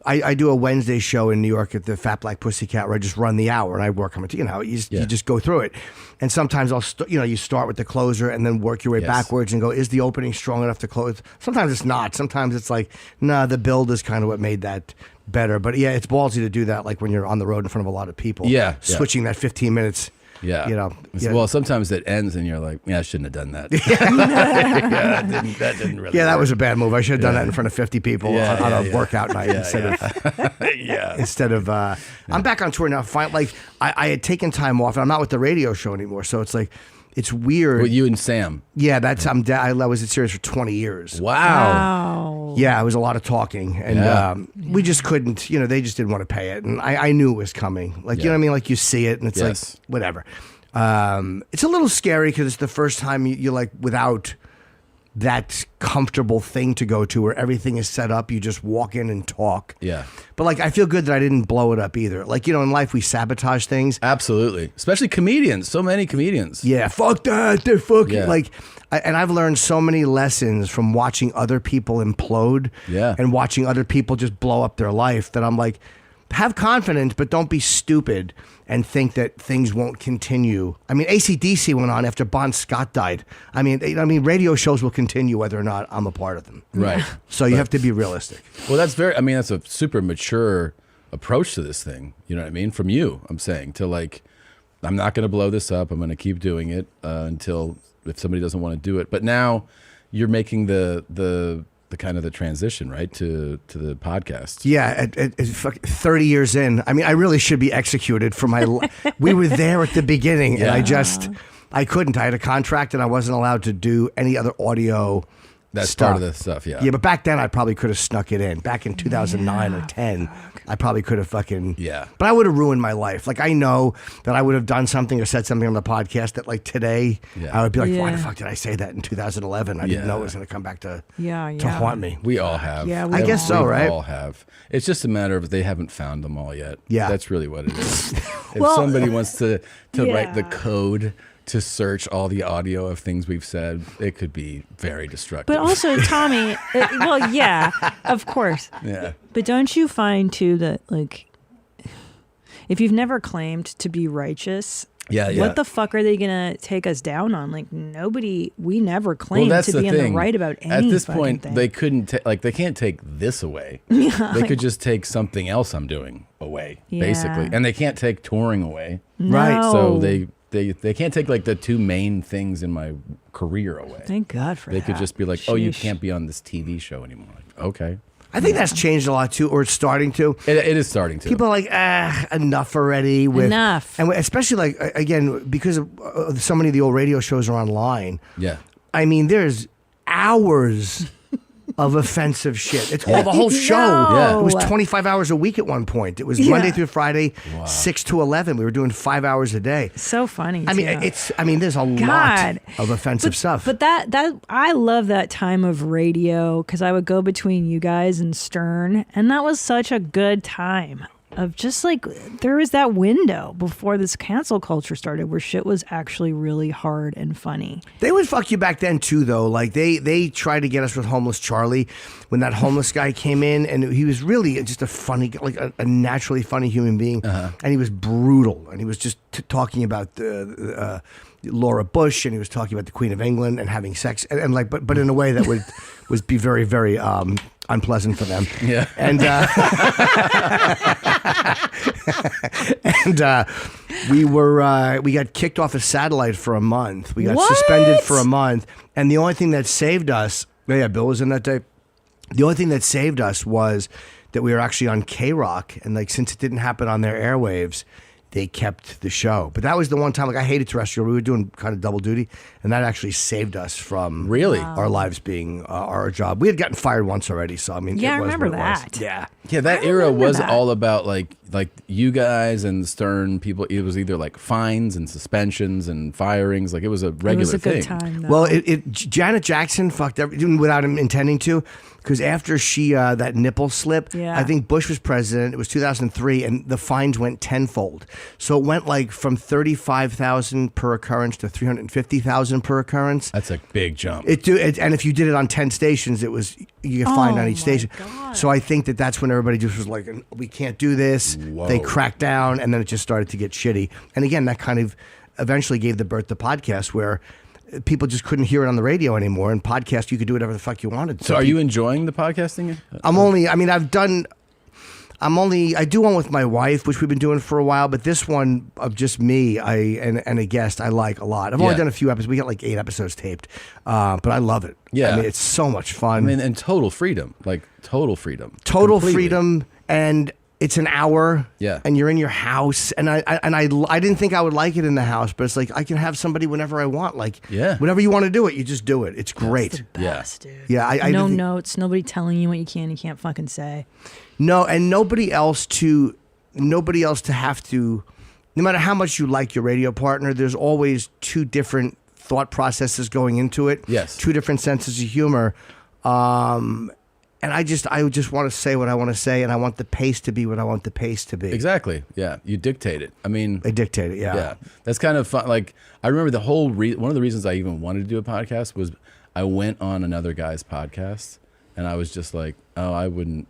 I do a Wednesday show in New York at the Fat Black Pussycat where I just run the hour and I work on it. You just go through it. And sometimes you start with the closer and then work your way backwards and go, is the opening strong enough to close? Sometimes it's not. Sometimes it's like, nah, the build is kind of what made that better. But yeah, it's ballsy to do that like when you're on the road in front of a lot of people. Yeah. Switching that 15 minutes. Yeah. Well, sometimes it ends and you're like, yeah, I shouldn't have done that. that didn't really Yeah, that work. was a bad move. I should have done that in front of 50 people on a workout night instead of. I'm back on tour now. I had taken time off, and I'm not with the radio show anymore. So it's like, it's weird. With you and Sam. Yeah, I was at Sirius for 20 years. Wow. Yeah, it was a lot of talking, and we just couldn't. They just didn't want to pay it, and I knew it was coming. Like you know what I mean? Like you see it, and it's like whatever. It's a little scary because it's the first time you're like without that comfortable thing to go to where everything is set up. You just walk in and talk. Yeah. But like, I feel good that I didn't blow it up either. Like, in life we sabotage things. Absolutely. Especially comedians. So many comedians. Yeah. Fuck that. They're fucking and I've learned so many lessons from watching other people implode and watching other people just blow up their life that I'm like, have confidence, but don't be stupid and think that things won't continue. I mean, AC/DC went on after Bon Scott died. I mean, radio shows will continue whether or not I'm a part of them. Right. So you have to be realistic. Well, that's a super mature approach to this thing. You know what I mean? From you, I'm saying, to like, I'm not going to blow this up. I'm going to keep doing it until if somebody doesn't want to do it. But now you're making the kind of the transition, right, to the podcast. Yeah, at 30 years in, I mean, I really should be executed for my. We were there at the beginning, and I couldn't. I had a contract, and I wasn't allowed to do any other audio. That's stuff. part of the stuff, yeah. Yeah, but back then I probably could have snuck it in. Back in 2009 or 10, I probably could have fucking... Yeah. But I would have ruined my life. Like, I know that I would have done something or said something on the podcast that, like, today, I would be like, why the fuck did I say that in 2011? I didn't know it was going to come back to haunt me. We all have. Yeah, I guess so, right? We all have. It's just a matter of they haven't found them all yet. Yeah. That's really what it is. If somebody wants to write the code to search all the audio of things we've said, it could be very destructive. But also, Tommy, of course. Yeah. But don't you find, too, that, like, if you've never claimed to be righteous, what the fuck are they going to take us down on? Like, we never claimed to be in the right about anything. At this point, they couldn't, they can't take this away. They could just take something else I'm doing away, basically. And they can't take touring away. No. Right. So they they can't take like the two main things in my career away. Thank God for that. They could just be like, oh, you Sheesh. can't be on this TV show anymore. Like, okay. I think that's changed a lot too, or it's starting to. It is starting to. People are like, enough already. Enough. And especially like, again, because of, so many of the old radio shows are online. Yeah. I mean, there's hours of offensive shit. It's all the whole show. Yeah. It was 25 hours a week at one point. It was Monday through Friday, 6 to 11. We were doing 5 hours a day. So funny. I mean, there's a lot of offensive stuff. But that I love that time of radio because I would go between you guys and Stern, and that was such a good time of just like there was that window before this cancel culture started where shit was actually really hard and funny. They would fuck you back then too, though. Like they tried to get us with Homeless Charlie when that homeless guy came in, and he was really just a funny, like a naturally funny human being, and he was brutal, and he was just talking about Laura Bush, and he was talking about the Queen of England and having sex, and like, but in a way that would be very, very unpleasant for them. Yeah. And we got kicked off a satellite for a month. We got suspended for a month, and the only thing that saved us, Bill was in that day. The only thing that saved us was that we were actually on K-Rock, and like since it didn't happen on their airwaves, they kept the show. But that was the one time, like I hated terrestrial. We were doing kind of double duty, and that actually saved us from our lives being our job. We had gotten fired once already, so I mean, yeah, it was I remember what it was. that. Yeah, that era was all about like you guys and Stern people. It was either like fines and suspensions and firings. Like it was a regular thing. It was a good time, though. Well, Janet Jackson fucked everything without him intending to, because after she that nipple slip, I think Bush was president. It was 2003, and the fines went tenfold. So it went like from 35,000 per occurrence to 350,000 per occurrence. That's a big jump. And if you did it on 10 stations, it was you get fined on each station. God. So I think that's when everybody just was like, we can't do this. Whoa. They cracked down, and then it just started to get shitty. And again, that kind of eventually gave the birth to podcast, where people just couldn't hear it on the radio anymore. And podcast, you could do whatever the fuck you wanted. So are you enjoying the podcasting? I do one with my wife, which we've been doing for a while, but this one of just me and a guest I like a lot. I've only done a few episodes. We got like 8 episodes taped, but I love it. Yeah. I mean, it's so much fun. I mean, and total freedom, like total freedom. Total Completely. freedom, and it's an hour. Yeah. And you're in your house, and I didn't think I would like it in the house, but it's like I can have somebody whenever I want. Like, whenever you want to do it, you just do it. It's great. That's the best, dude. Yeah. No notes, nobody telling you what you can and can't fucking say. No, and nobody else to have to, no matter how much you like your radio partner, there's always 2 different thought processes going into it. Yes. 2 different senses of humor. And I just want to say what I want to say, and I want the pace to be what I want the pace to be. Exactly. Yeah. You dictate it. I mean, they dictate it. Yeah. Yeah. That's kind of fun. Like I remember the whole one of the reasons I even wanted to do a podcast was I went on another guy's podcast, and I was just like, oh, I wouldn't.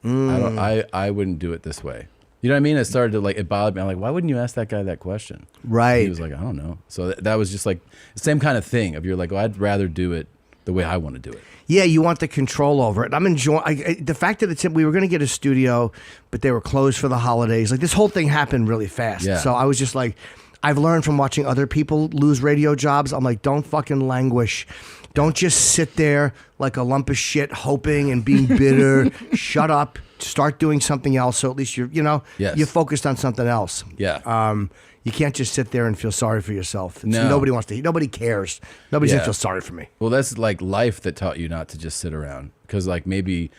I wouldn't do it this way. You know what I mean? It started to it bothered me. I'm like, why wouldn't you ask that guy that question? Right. And he was like, I don't know. So that was just like the same kind of thing of you're like, well, I'd rather do it the way I want to do it. Yeah, you want the control over it. I'm enjoying the fact that we were going to get a studio, but they were closed for the holidays. Like this whole thing happened really fast. Yeah. So I was just like, I've learned from watching other people lose radio jobs. I'm like, don't fucking languish. Don't just sit there like a lump of shit hoping and being bitter. Shut up. Start doing something else. So at least you're focused on something else. Yeah. You can't just sit there and feel sorry for yourself. No. Nobody cares. Nobody's going to feel sorry for me. Well, that's like life that taught you not to just sit around. Because like maybe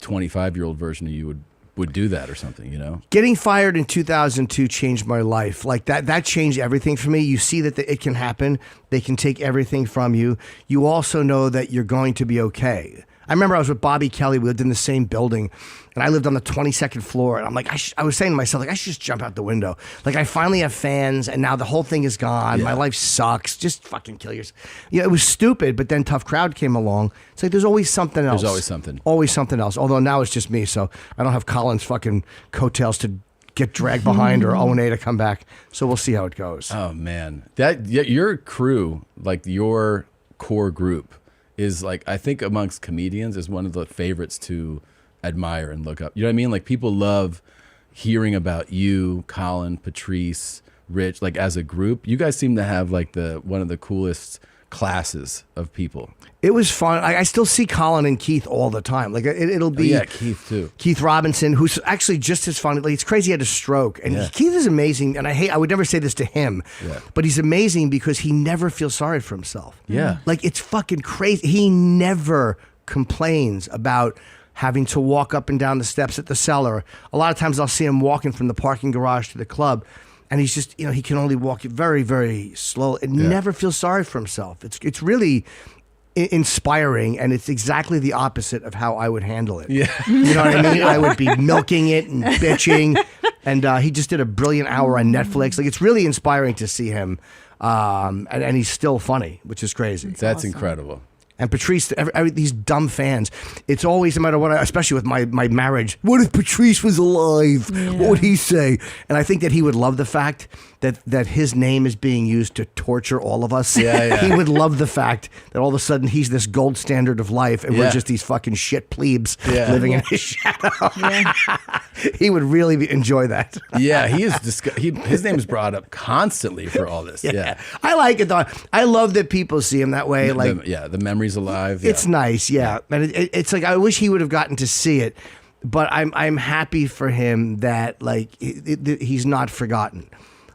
25-year-old version of you would do that or something, you know? Getting fired in 2002 changed my life. Like that changed everything for me. You see that it can happen. They can take everything from you. You also know that you're going to be okay. I remember I was with Bobby Kelly. We lived in the same building, and I lived on the 22nd floor. And I'm like, I was saying to myself, like, I should just jump out the window. Like, I finally have fans, and now the whole thing is gone. Yeah. My life sucks. Just fucking kill yourself. Yeah, it was stupid, but then Tough Crowd came along. It's like there's always something else. There's always something. Always something else. Although now it's just me, so I don't have Colin's fucking coattails to get dragged behind or O&A to come back. So we'll see how it goes. Oh, man. Your crew, like your core group, is like, I think amongst comedians is one of the favorites to admire and look up. You know what I mean? Like people love hearing about you, Colin, Patrice, rich, like as a group. You guys seem to have like one of the coolest classes of people. It was fun. I still see Colin and Keith all the time. Like it'll be Keith too. Keith Robinson, who's actually just as funny. Like it's crazy. He had a stroke, and Keith is amazing. And I would never say this to him, but he's amazing because he never feels sorry for himself. Yeah, like it's fucking crazy. He never complains about having to walk up and down the steps at the cellar. A lot of times I'll see him walking from the parking garage to the club, and he's just, he can only walk very, very slow and never feels sorry for himself. It's really inspiring, and it's exactly the opposite of how I would handle it. Yeah. You know what I mean? I would be milking it and bitching, and he just did a brilliant hour on Netflix. Like, it's really inspiring to see him, and he's still funny, which is crazy. That's awesome. Incredible. And Patrice, these dumb fans, it's always, no matter what, especially with my marriage, what if Patrice was alive? Yeah. What would he say? And I think that he would love the fact that his name is being used to torture all of us. Yeah. He would love the fact that all of a sudden he's this gold standard of life and we're just these fucking shit plebes living in his shadow. Yeah. He would really enjoy that. Yeah, he is. His name is brought up constantly for all this. Yeah. I like it though. I love that people see him that way. The memory's alive. It's nice. Yeah, and it's like I wish he would have gotten to see it, but I'm happy for him that he's not forgotten.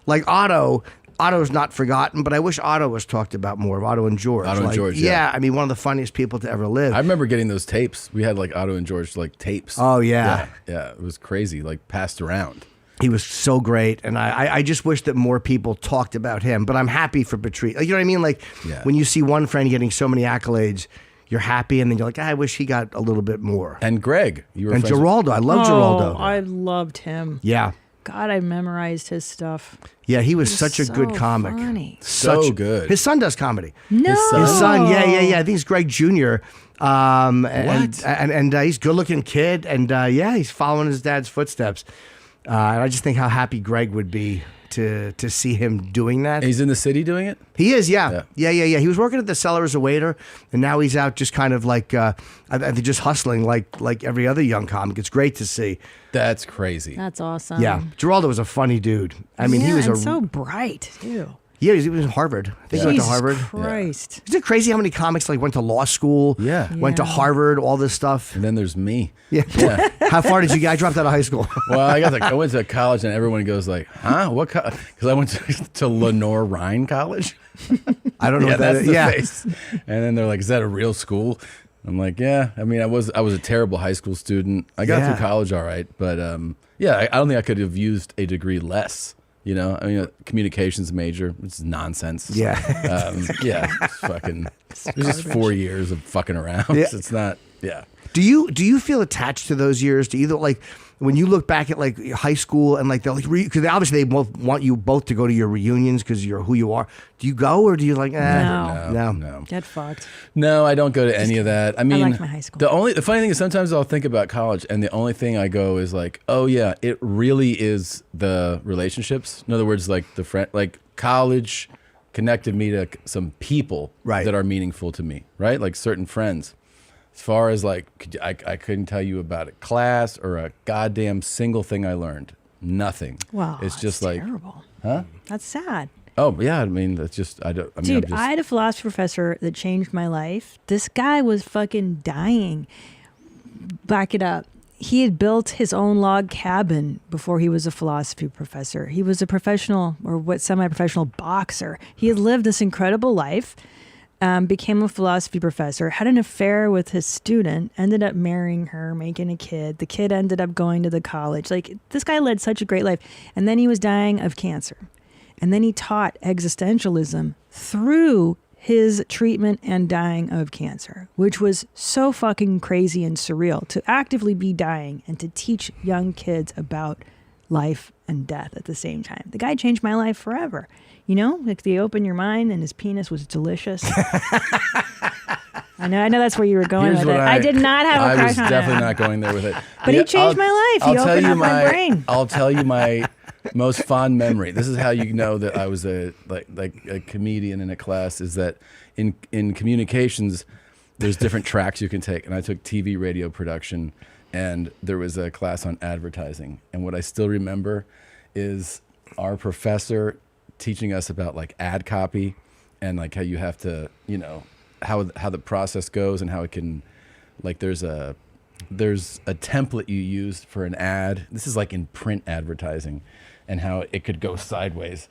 Like Otto's not forgotten, but I wish Otto was taled about more. Otto and George. Yeah, I mean, one of the funniest people to ever live. I remember getting those tapes. We had like Otto and George tapes. Oh yeah, it was crazy. Like passed around. He was so great, and I just wish that more people talked about him. But I'm happy for Patrice. You know what I mean? Like when you see one friend getting so many accolades, you're happy, and then you're like, I wish he got a little bit more. And Greg, and Geraldo. I love Geraldo. I loved him. Yeah. God, I memorized his stuff. Yeah, he was such a good comic. Funny. So good. His son does comedy. No. His son, yeah. I think he's Greg Jr. And he's a good-looking kid, and he's following his dad's footsteps. And I just think how happy Greg would be to see him doing that. He's in the city doing it? He is, yeah. He was working at the cellar as a waiter, and now he's out just kind of like, I think just hustling like every other young comic. It's great to see. That's crazy. That's awesome. Yeah. Geraldo was a funny dude. I mean, he was so bright, too. Yeah, he was in Harvard. I think he went to Harvard. Christ. Isn't it crazy how many comics went to law school? Went to Harvard, all this stuff. And then there's me. Yeah. How far did you get? I dropped out of high school. Well, I went to college, and everyone goes like, huh? What? Because I went to Lenore Rhine College. I don't know what that is. The face. And then they're like, is that a real school? I'm like, yeah. I mean, I was a terrible high school student. I got through college all right, but I don't think I could have used a degree less. You know, I mean, a communications major, which is nonsense. Yeah. It's just 4 years of fucking around. Yeah. It's not, Do you feel attached to those years? Do you like when you look back at like high school and like they're like, because obviously they both want you both to go to your reunions because you're who you are. Do you go or do you like, no. Get fucked. No, I don't go to any of that. I mean, I like my high school. The funny thing is sometimes I'll think about college and the only thing I go is like, oh yeah, it really is the relationships. In other words, like the friend, like college connected me to some people that are meaningful to me, right? Like certain friends. As far as like, I couldn't tell you about a class or a goddamn single thing I learned. Nothing. Wow, it's just like terrible. Huh? That's sad. Oh yeah, I mean that's just I had a philosophy professor that changed my life. This guy was fucking dying. Back it up. He had built his own log cabin before he was a philosophy professor. He was a professional or semi-professional boxer. He had lived this incredible life. Became a philosophy professor, had an affair with his student, ended up marrying her, making a kid. The kid ended up going to the college. Like, this guy led such a great life. And then he was dying of cancer. And then he taught existentialism through his treatment and dying of cancer, which was so fucking crazy and surreal to actively be dying and to teach young kids about life and death at the same time. The guy changed my life forever. You know, like they open your mind and his penis was delicious. I know that's where you were going with it. I did not have a crush on it. I was definitely not going there with it. But he changed my life. He opened up my brain. I'll tell you my most fond memory. This is how you know that I was a comedian in a class, is that in communications, there's different tracks you can take. And I took TV radio production, and there was a class on advertising. And what I still remember is our professor teaching us about like ad copy and like how you have to, how the process goes and how it can, like there's a template you use for an ad. This is like in print advertising, and how it could go sideways.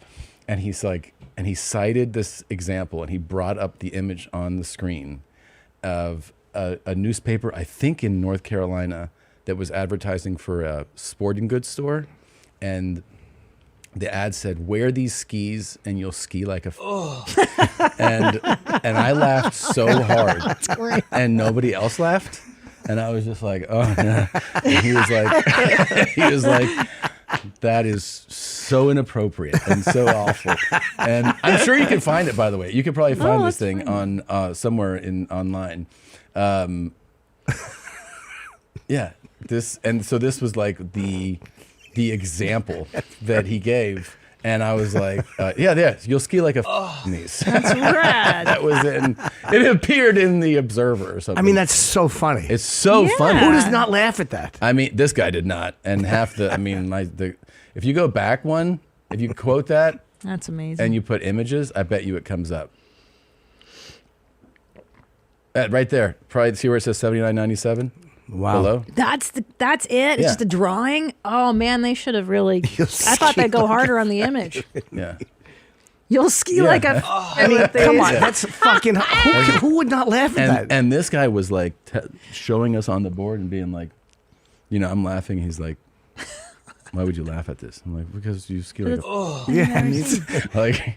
And he cited this example, and he brought up the image on the screen of a newspaper, I think in North Carolina, that was advertising for a sporting goods store, and the ad said, "Wear these skis and you'll ski like a." And I laughed so hard. That's great. And nobody else laughed, and I was just like, "Oh no!" And he was like, "That is so inappropriate and so awful." And I'm sure you can find it. By the way, you could probably find this thing on somewhere online. Yeah. This was like the example that he gave, and I was like, you'll ski like a niece. That's rad. That was it appeared in the Observer or something. I mean, that's so funny. It's so funny. Who does not laugh at that? I mean, this guy did not, and if you go back one, if you quote that, that's amazing, and you put images, I bet you it comes up. Right there, probably see where it says $79.97. Wow. Below. That's it. It's just a drawing. Oh man, they should have really. I thought they'd go harder on the image. Yeah. You'll ski like a. I mean, come on, that's fucking. Who would not laugh at that? And this guy was like showing us on the board and being like, I'm laughing. He's like, "Why would you laugh at this?" I'm like, "Because you ski like a."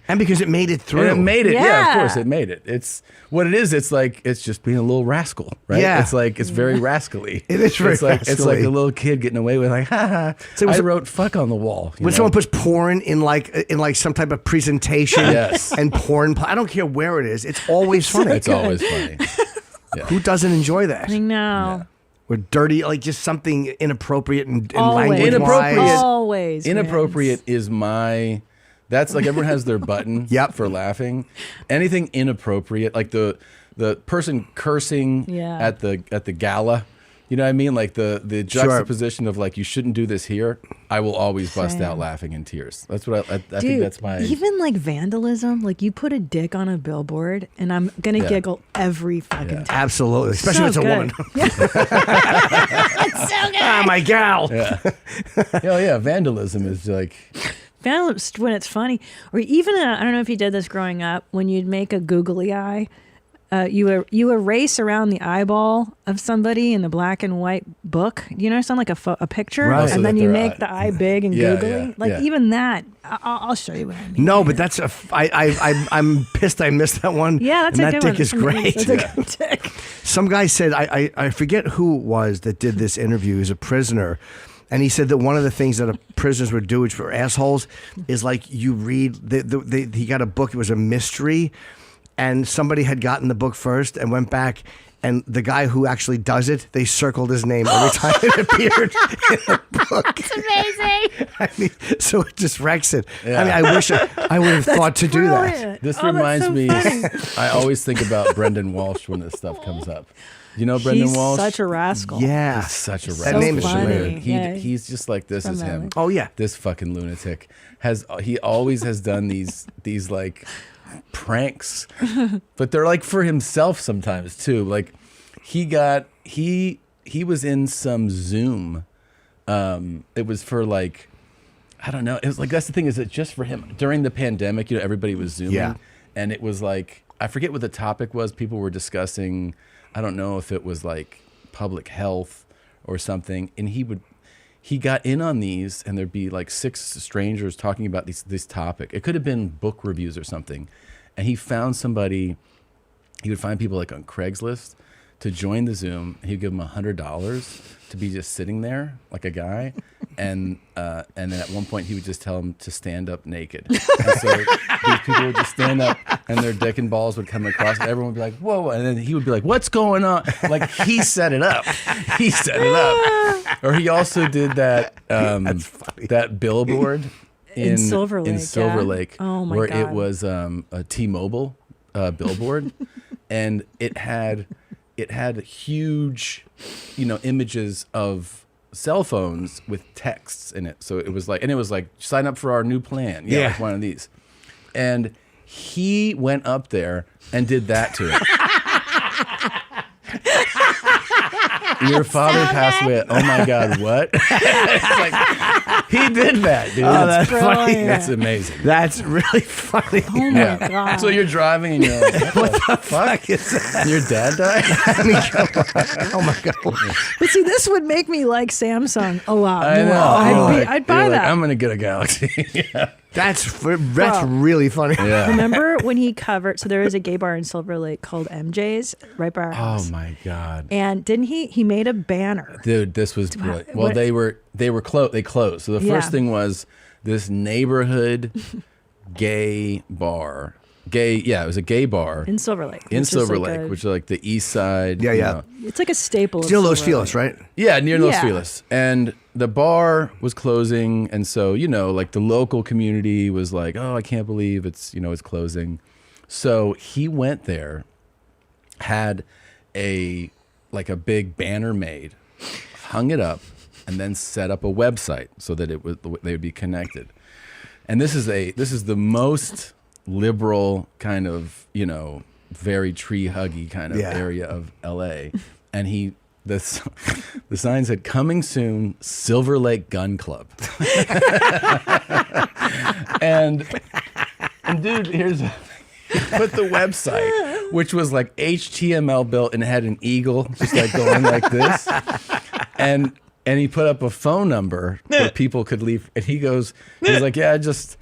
And because it made it through. And it made it. Yeah, of course, it made it. It's what it is. It's like it's just being a little rascal, right? Yeah. It's like it's very rascally. It is very rascally. It's like a little kid getting away with like, ha ha. I wrote "fuck" on the wall. When someone puts porn in like some type of presentation, Yes. and porn, I don't care where it is. It's always funny. It's always funny. Yeah. Who doesn't enjoy that? I know. Or dirty, like just something inappropriate and Always. language-wise. Always. Inappropriate is my. That's like everyone has their button for laughing. Anything inappropriate, like the person cursing at the gala. You know what I mean? Like the juxtaposition of like, you shouldn't do this here. I will always bust out laughing in tears. That's what I think that's my. Even like vandalism, like you put a dick on a billboard and I'm going to giggle every fucking time. Absolutely. Especially if it's a woman. It's so good. Ah, my gal. Yeah. Vandalism is like. Vandalism when it's funny. Or even, I don't know if you did this growing up, when you'd make a googly eye. You erase around the eyeball of somebody in the black and white book. You know, something like a picture, Right. and then you make the eye big and googly. Even that, I'll show you what I mean. No, but that's I'm pissed I missed that one. Yeah, that's and a that good dick is great. That's a good dick. Some guy said I forget who it was that did this interview. He was a prisoner. And he said that one of the things that prisoners would do, which for assholes, is like you read. He got a book. It was a mystery. And somebody had gotten the book first and went back, and the guy who actually does it, they circled his name every time it appeared in the book. It's amazing. I mean, so it just wrecks it. Yeah. I mean, I wish I would have thought to do that. This reminds me, I always think about Brendan Walsh when this stuff comes up. You know Brendan Walsh? He's such a rascal. Yeah. He's such a rascal. That name is funny. He's just like, this is him. Oh, yeah. This fucking lunatic. He always has done these like pranks, but they're like for himself sometimes too. Like he was in some Zoom. It was for like, I don't know. It was like, that's the thing, is it just for him during the pandemic? Everybody was Zooming, and it was like, I forget what the topic was. People were discussing, I don't know if it was like public health or something, and he got in on these, and there'd be like 6 strangers talking about this topic. It could have been book reviews or something. And he found somebody, he would find people like on Craigslist to join the Zoom. He'd give them $100 to be just sitting there like a guy. And then at one point he would just tell them to stand up naked. And so these people would just stand up and their dick and balls would come across and everyone would be like, whoa. And then he would be like, what's going on? Like he set it up. He set it up. Or he also did that that billboard in Silver Lake, oh my where God. it was a T-Mobile billboard, and it had huge, images of cell phones with texts in it. So it was like, sign up for our new plan. Like one of these. And he went up there and did that to it. Your father passed away. Oh my God, what? It's like, he did that, dude. Oh, that's funny. That's amazing. That's really funny. Oh my God. So you're driving and you're like, what the fuck is that? Your dad died? Oh my God. But see, this would make me like Samsung a lot I more. know. I'd buy You're that. like, I'm going to get a Galaxy. Yeah. That's really funny. Yeah. Remember when he covered? So there is a gay bar in Silver Lake called MJ's right by our house. Oh my God. And didn't he made a banner? Dude, this was brilliant. Well, what- they closed. They closed. So the first thing was this neighborhood gay bar. It was a gay bar In Silver Lake. in which is Silver like Lake, a- which is like the east side. Yeah, you yeah. know. It's like a staple. Still of Los Silver Feliz, Lake. right? Yeah, near Los Yeah. Feliz. And the bar was closing. And so, like the local community was like, oh, I can't believe it's closing. So he went there, had a big banner made, hung it up, and then set up a website so that they would be connected. And this is the most liberal kind of, very tree huggy kind of area of LA. And the sign said, coming soon, Silver Lake Gun Club. and dude, he put the website, which was like HTML built and had an eagle just like going like this. And he put up a phone number where people could leave. And he's like, yeah, I just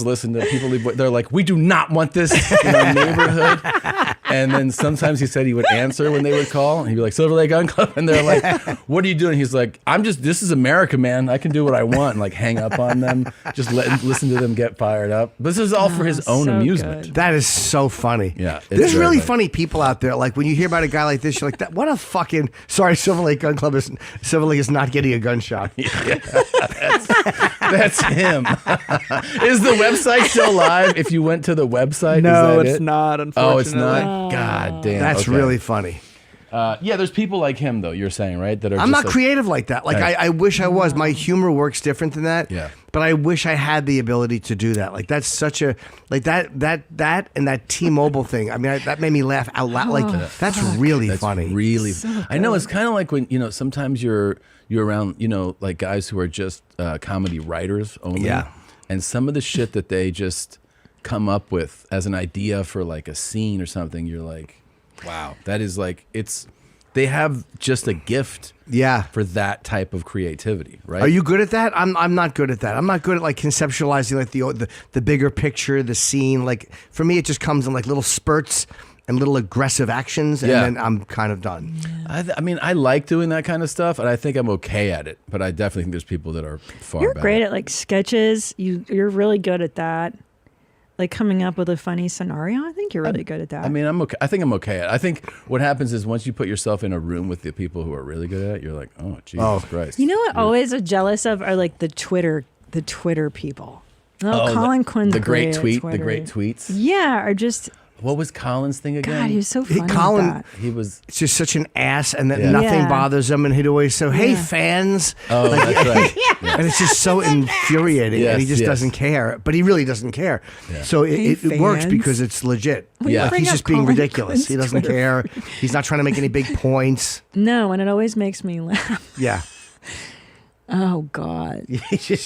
listened to people leave. They're like, we do not want this in our neighborhood. And then sometimes he said he would answer when they would call. And he'd be like, Silver Lake Gun Club. And they're like, what are you doing? He's like, this is America, man. I can do what I want. And like hang up on them. Just listen to them get fired up. But this is all for his own amusement. good. That is so funny. Yeah. There's really funny people out there. Like when you hear about a guy like this, you're like, what a fucking, sorry, Silver Lake Gun Club Silver Lake is not getting a gunshot. Yeah, that's him. Is the website still live? If you went to the website, No, is that it's it? not, unfortunately. Oh, it's not? God damn. That's okay. really funny. Yeah, there's people like him, though, you're saying, right? That are I'm just not creative like that. Like I wish I was. My humor works different than that. Yeah. But I wish I had the ability to do that. Like that's such a that and that T-Mobile thing. I mean, that made me laugh out loud. Like that's really funny. Really, I know. It's kind of like when sometimes you're around like guys who are just comedy writers only. Yeah. And some of the shit that they just come up with as an idea for like a scene or something, you're like, wow, that is like they have just a gift. Yeah. For that type of creativity, right? Are you good at that? I'm not good at that. I'm not good at like conceptualizing like the bigger picture, the scene. Like for me, it just comes in like little spurts and little aggressive actions, and then I'm kind of done. I mean, I like doing that kind of stuff, and I think I'm okay at it. But I definitely think there's people that are far You're better. great at like sketches. You're really good at that. Like coming up with a funny scenario. I think you're really good at that. I mean, I'm okay. I think I'm okay at it. I think what happens is once you put yourself in a room with the people who are really good at it, you're like, oh, Jesus Christ. You know what? Always are jealous of are like the Twitter people. Oh, Colin Quinn's the great great tweet, at the Twitter. great tweets. Yeah, or just What was Colin's thing again? God, he was so funny. Colin, at that. He was just such an ass, and that Yeah. nothing Yeah. bothers him. And he'd always say, "Hey, fans!" Oh, that's right. Yeah. And it's just so infuriating, and he Yes, just yes. doesn't care. But he really doesn't care. So it works fans. because it's legit. Yeah. Like bring he's up just being Colin ridiculous. He Quinn's doesn't Twitter care. He's not trying to make any big points. No, and it always makes me laugh. Yeah. Oh God.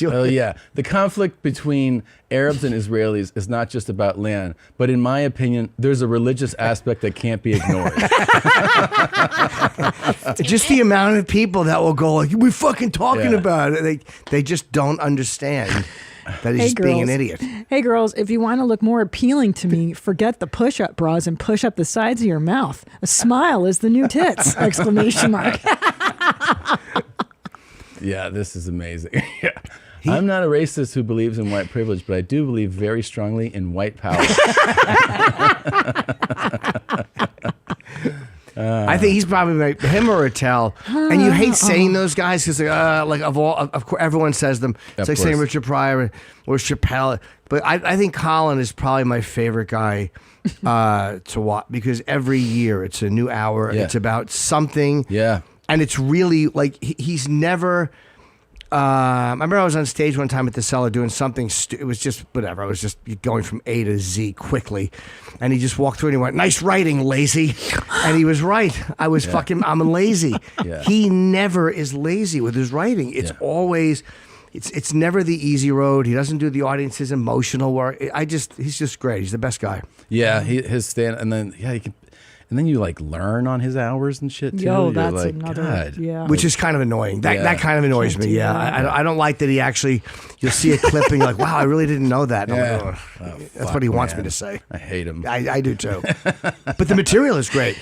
Oh yeah, the conflict between Arabs and Israelis is not just about land, but in my opinion, there's a religious aspect that can't be ignored. Just the amount of people that will go like, "We're fucking talking Yeah. about it." They just don't understand that he's Hey, just being an girls. idiot. Hey girls, if you want to look more appealing to me, forget the push-up bras and push up the sides of your mouth. A smile is the new tits! Exclamation mark. Yeah, this is amazing. Yeah. I'm not a racist who believes in white privilege, but I do believe very strongly in white power. I think he's probably like him or Attell. And you hate saying those guys because like of course everyone says them. It's Of like saying course. Richard Pryor or Chappelle. But I think Colin is probably my favorite guy to watch because every year it's a new hour. Yeah. It's about something. Yeah. And it's really like he's never I remember I was on stage one time at the Cellar doing something. It was just whatever. I was just going from A to Z quickly, and he just walked through and he went, "Nice writing, lazy," and he was right. I'm lazy. Yeah. He never is lazy with his writing. It's always. It's never the easy road. He doesn't do the audience's emotional work. He's just great. He's the best guy. Yeah, his stand, and then he can. And then you like learn on his hours and shit too. Yo, that's like, another, God. yeah. Which is kind of annoying. That kind of annoys me. Yeah, I don't like that he actually. You'll see a clipping like, wow, I really didn't know that. And I'm like, that's what he wants me to say. I hate him. I do too. But the material is great.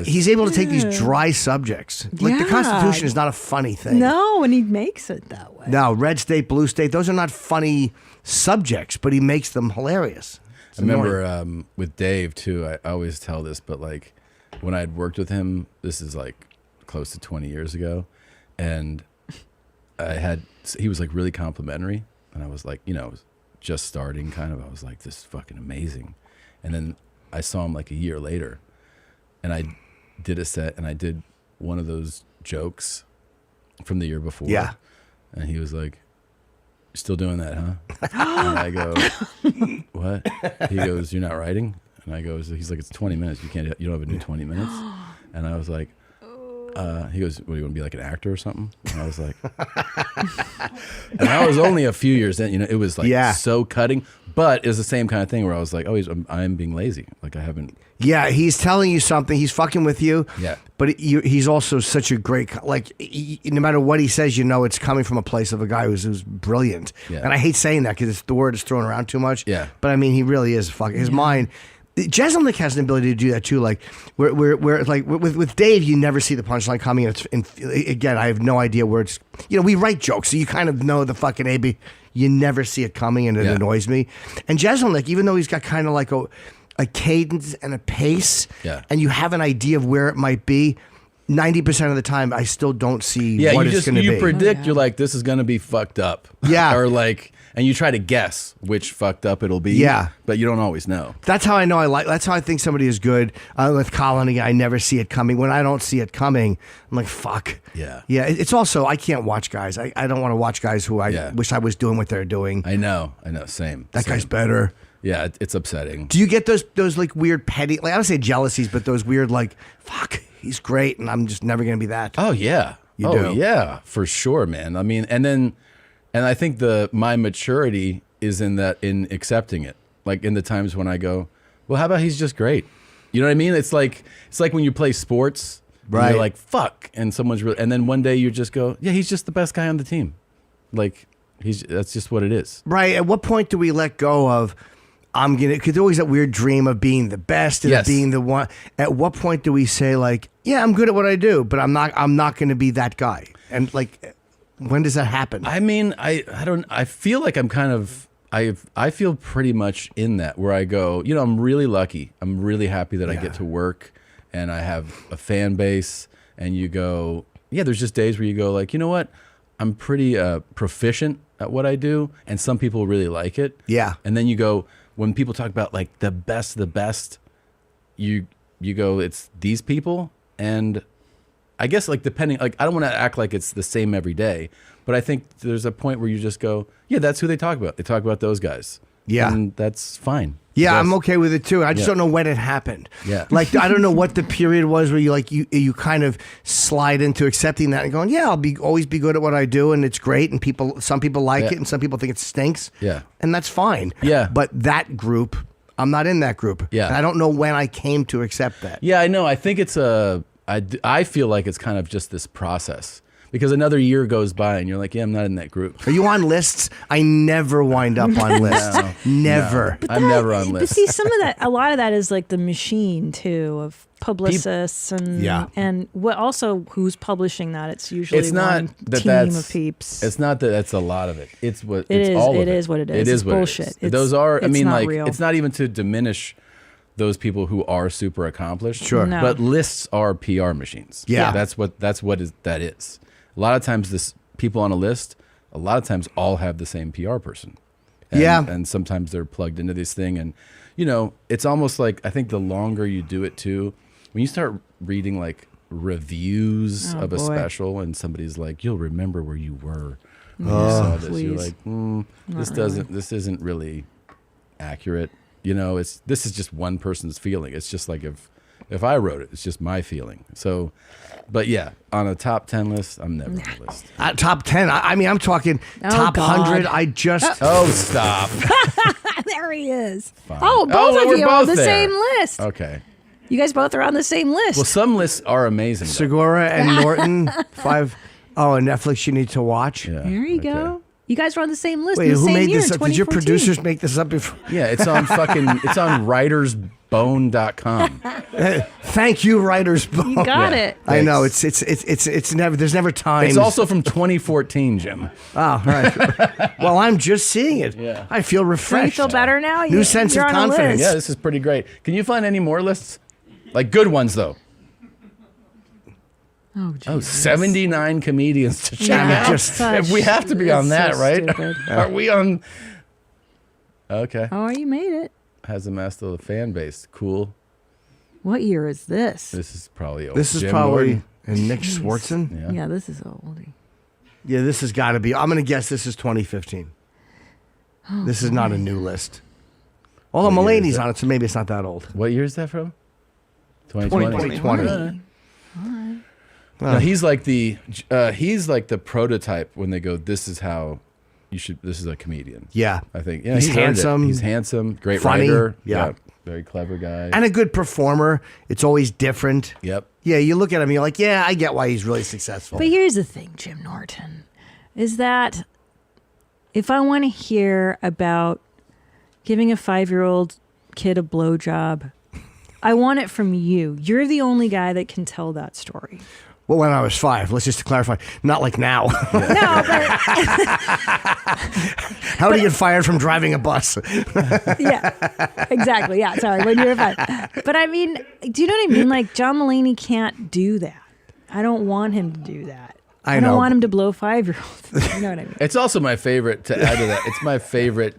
He's able to take these dry subjects. Like the Constitution is not a funny thing. No, and he makes it that way. No, red state, blue state, those are not funny subjects, but he makes them hilarious. I remember with Dave too. I always tell this, but like when I had worked with him, this is like close to 20 years ago, and he was like really complimentary, and I was like, just starting kind of. I was like, this is fucking amazing, and then I saw him like a year later, and I did a set, and I did one of those jokes from the year before. Yeah, and he was like, "You're still doing that, huh?" And I go, "What?" He goes, "You're not writing?" And I goes, he's like, "It's 20 minutes. You don't have a new 20 minutes." And I was like, he goes, "What, do you want to be like an actor or something?" And I was like, and I was only a few years in, it was like so cutting, but it was the same kind of thing where I was like, oh, I'm being lazy. Like I haven't. Yeah, he's telling you something. He's fucking with you. Yeah. But he's also such a great, no matter what he says, it's coming from a place of a guy who's brilliant. Yeah. And I hate saying that because the word is thrown around too much. Yeah. But I mean, he really is fucking, his mind. Jeselnik has an ability to do that too. Like where like with Dave, you never see the punchline coming. Again, I have no idea where it's. We write jokes, so you kind of know the fucking AB. You never see it coming, and it annoys me. And Jeselnik, even though he's got kind of like a cadence and a pace, and you have an idea of where it might be, 90% of the time, I still don't see what it's going to be. You predict, you're like, this is going to be fucked up. Yeah. Or like, and you try to guess which fucked up it'll be. Yeah. But you don't always know. That's how I know that's how I think somebody is good. With Colony, I never see it coming. When I don't see it coming, I'm like, fuck. Yeah. Yeah. It's also, I can't watch guys. I don't want to watch guys who I wish I was doing what they're doing. I know. Same. That guy's better. Yeah, it's upsetting. Do you get those like weird petty, like I don't say jealousies, but those weird like, fuck, he's great, and I'm just never gonna be that. Oh yeah, you do. Yeah, for sure, man. I mean, and I think my maturity is in accepting it. Like in the times when I go, well, how about he's just great? You know what I mean? It's like when you play sports, right? You're like, fuck, and someone's really, and then one day you just go, yeah, he's just the best guy on the team. Like that's just what it is. Right. At what point do we let go of? Because there's always that weird dream of being the best and being the one. At what point do we say like, yeah, I'm good at what I do, but I'm not going to be that guy? And like, when does that happen? I mean, I feel like I'm kind of, I feel pretty much in that where I go, I'm really lucky. I'm really happy that I get to work and I have a fan base, and you go, yeah, there's just days where you go like, you know what? I'm pretty proficient at what I do, and some people really like it. Yeah. And then you go, when people talk about like the best, you go, it's these people. And I guess like depending, like I don't want to act like it's the same every day, but I think there's a point where you just go, yeah, that's who they talk about. They talk about those guys. Yeah. And that's fine. Yeah, I'm okay with it too. I just don't know when it happened. Yeah. Like I don't know what the period was where you kind of slide into accepting that and going, yeah, I'll always be good at what I do, and it's great, and some people like it and some people think it stinks. Yeah. And that's fine. Yeah. But that group, I'm not in that group. Yeah. And I don't know when I came to accept that. Yeah, I know. I think it's I feel like it's kind of just this process. Because another year goes by and you're like, yeah, I'm not in that group. Are you on lists? I never wind up on lists. Never. No, I'm never on lists. But see, a lot of that is like the machine too of publicists and what also who's publishing that. It's usually one team of peeps. It's not that that's a lot of it. It's what it it's is. all of it is what it is. It is it's what bullshit. It is. Those are. I mean, not like real. it's not even to diminish those people who are super accomplished. Sure. No. But lists are PR machines. Yeah. That's what that is. A lot of times people on a list, a lot of times all have the same PR person. And sometimes they're plugged into this thing. And, it's almost like, I think the longer you do it too, when you start reading like reviews of a special and somebody's like, you'll remember where you were When you saw this, please. you're like, this doesn't. This isn't really accurate. You know, this is just one person's feeling. It's just like if I wrote it, it's just my feeling. So, but yeah, on a top 10 list, I'm never on the list. Top 10. I mean, I'm talking top 100. I just. Oh, stop. There he is. Fine. Oh, both of we're you are on both the there. same list. Okay. You guys both are on the same list. Well, some lists are amazing. Though. Segura and Norton. 5. Oh, and Netflix you need to watch. Yeah. There you go. You guys were on the same list. Wait, in the who same made year, this up? Did your 2014. producers make this up before? Yeah, it's on it's on writersbone.com. Thank you, Writers Bone. You got it. I know it's never. There's never time. It's also from 2014, Jim. Oh, right. Well, I'm just seeing it. Yeah. I feel So you refreshed. feel better now? New sense you're of on a confidence. list. Yeah, this is pretty great. Can you find any more lists? Like good ones, though. Oh, Oh, 79 comedians to check Yeah, out. such- We have to be on it's that, so right? stupid. Are we on? Okay. Oh, you made it. Has amassed a fan base. Cool. What year is this? This is probably old. This is Jim probably Norton. and Nick Swartzen. Yeah, this is oldie. Yeah, this has got to be. I'm going to guess this is 2015. Oh, this is not a new list. Although What year is Mulaney's that? on it, so maybe it's not that old. What year is that from? 2020. 2020. No, he's like the prototype when they go, this is how you should. This is a comedian. Yeah, I think. Yeah, he's earned it. handsome. He's handsome. Great funny. writer. Yeah. Very clever guy. And a good performer. It's always different. Yep. Yeah, you look at him, you're like, yeah, I get why he's really successful. But here's the thing, Jim Norton, is that if I want to hear about giving a 5-year-old kid a blowjob, I want it from you. You're the only guy that can tell that story. Well, when I was 5, let's just clarify, not like now. No, but How do you get fired from driving a bus? yeah, exactly. Yeah, sorry, when you were 5. But I mean, do you know what I mean? Like, John Mulaney can't do that. I don't want him to do that. I don't want him to blow 5-year-olds. You know what I mean? It's also my favorite, to add to that, it's my favorite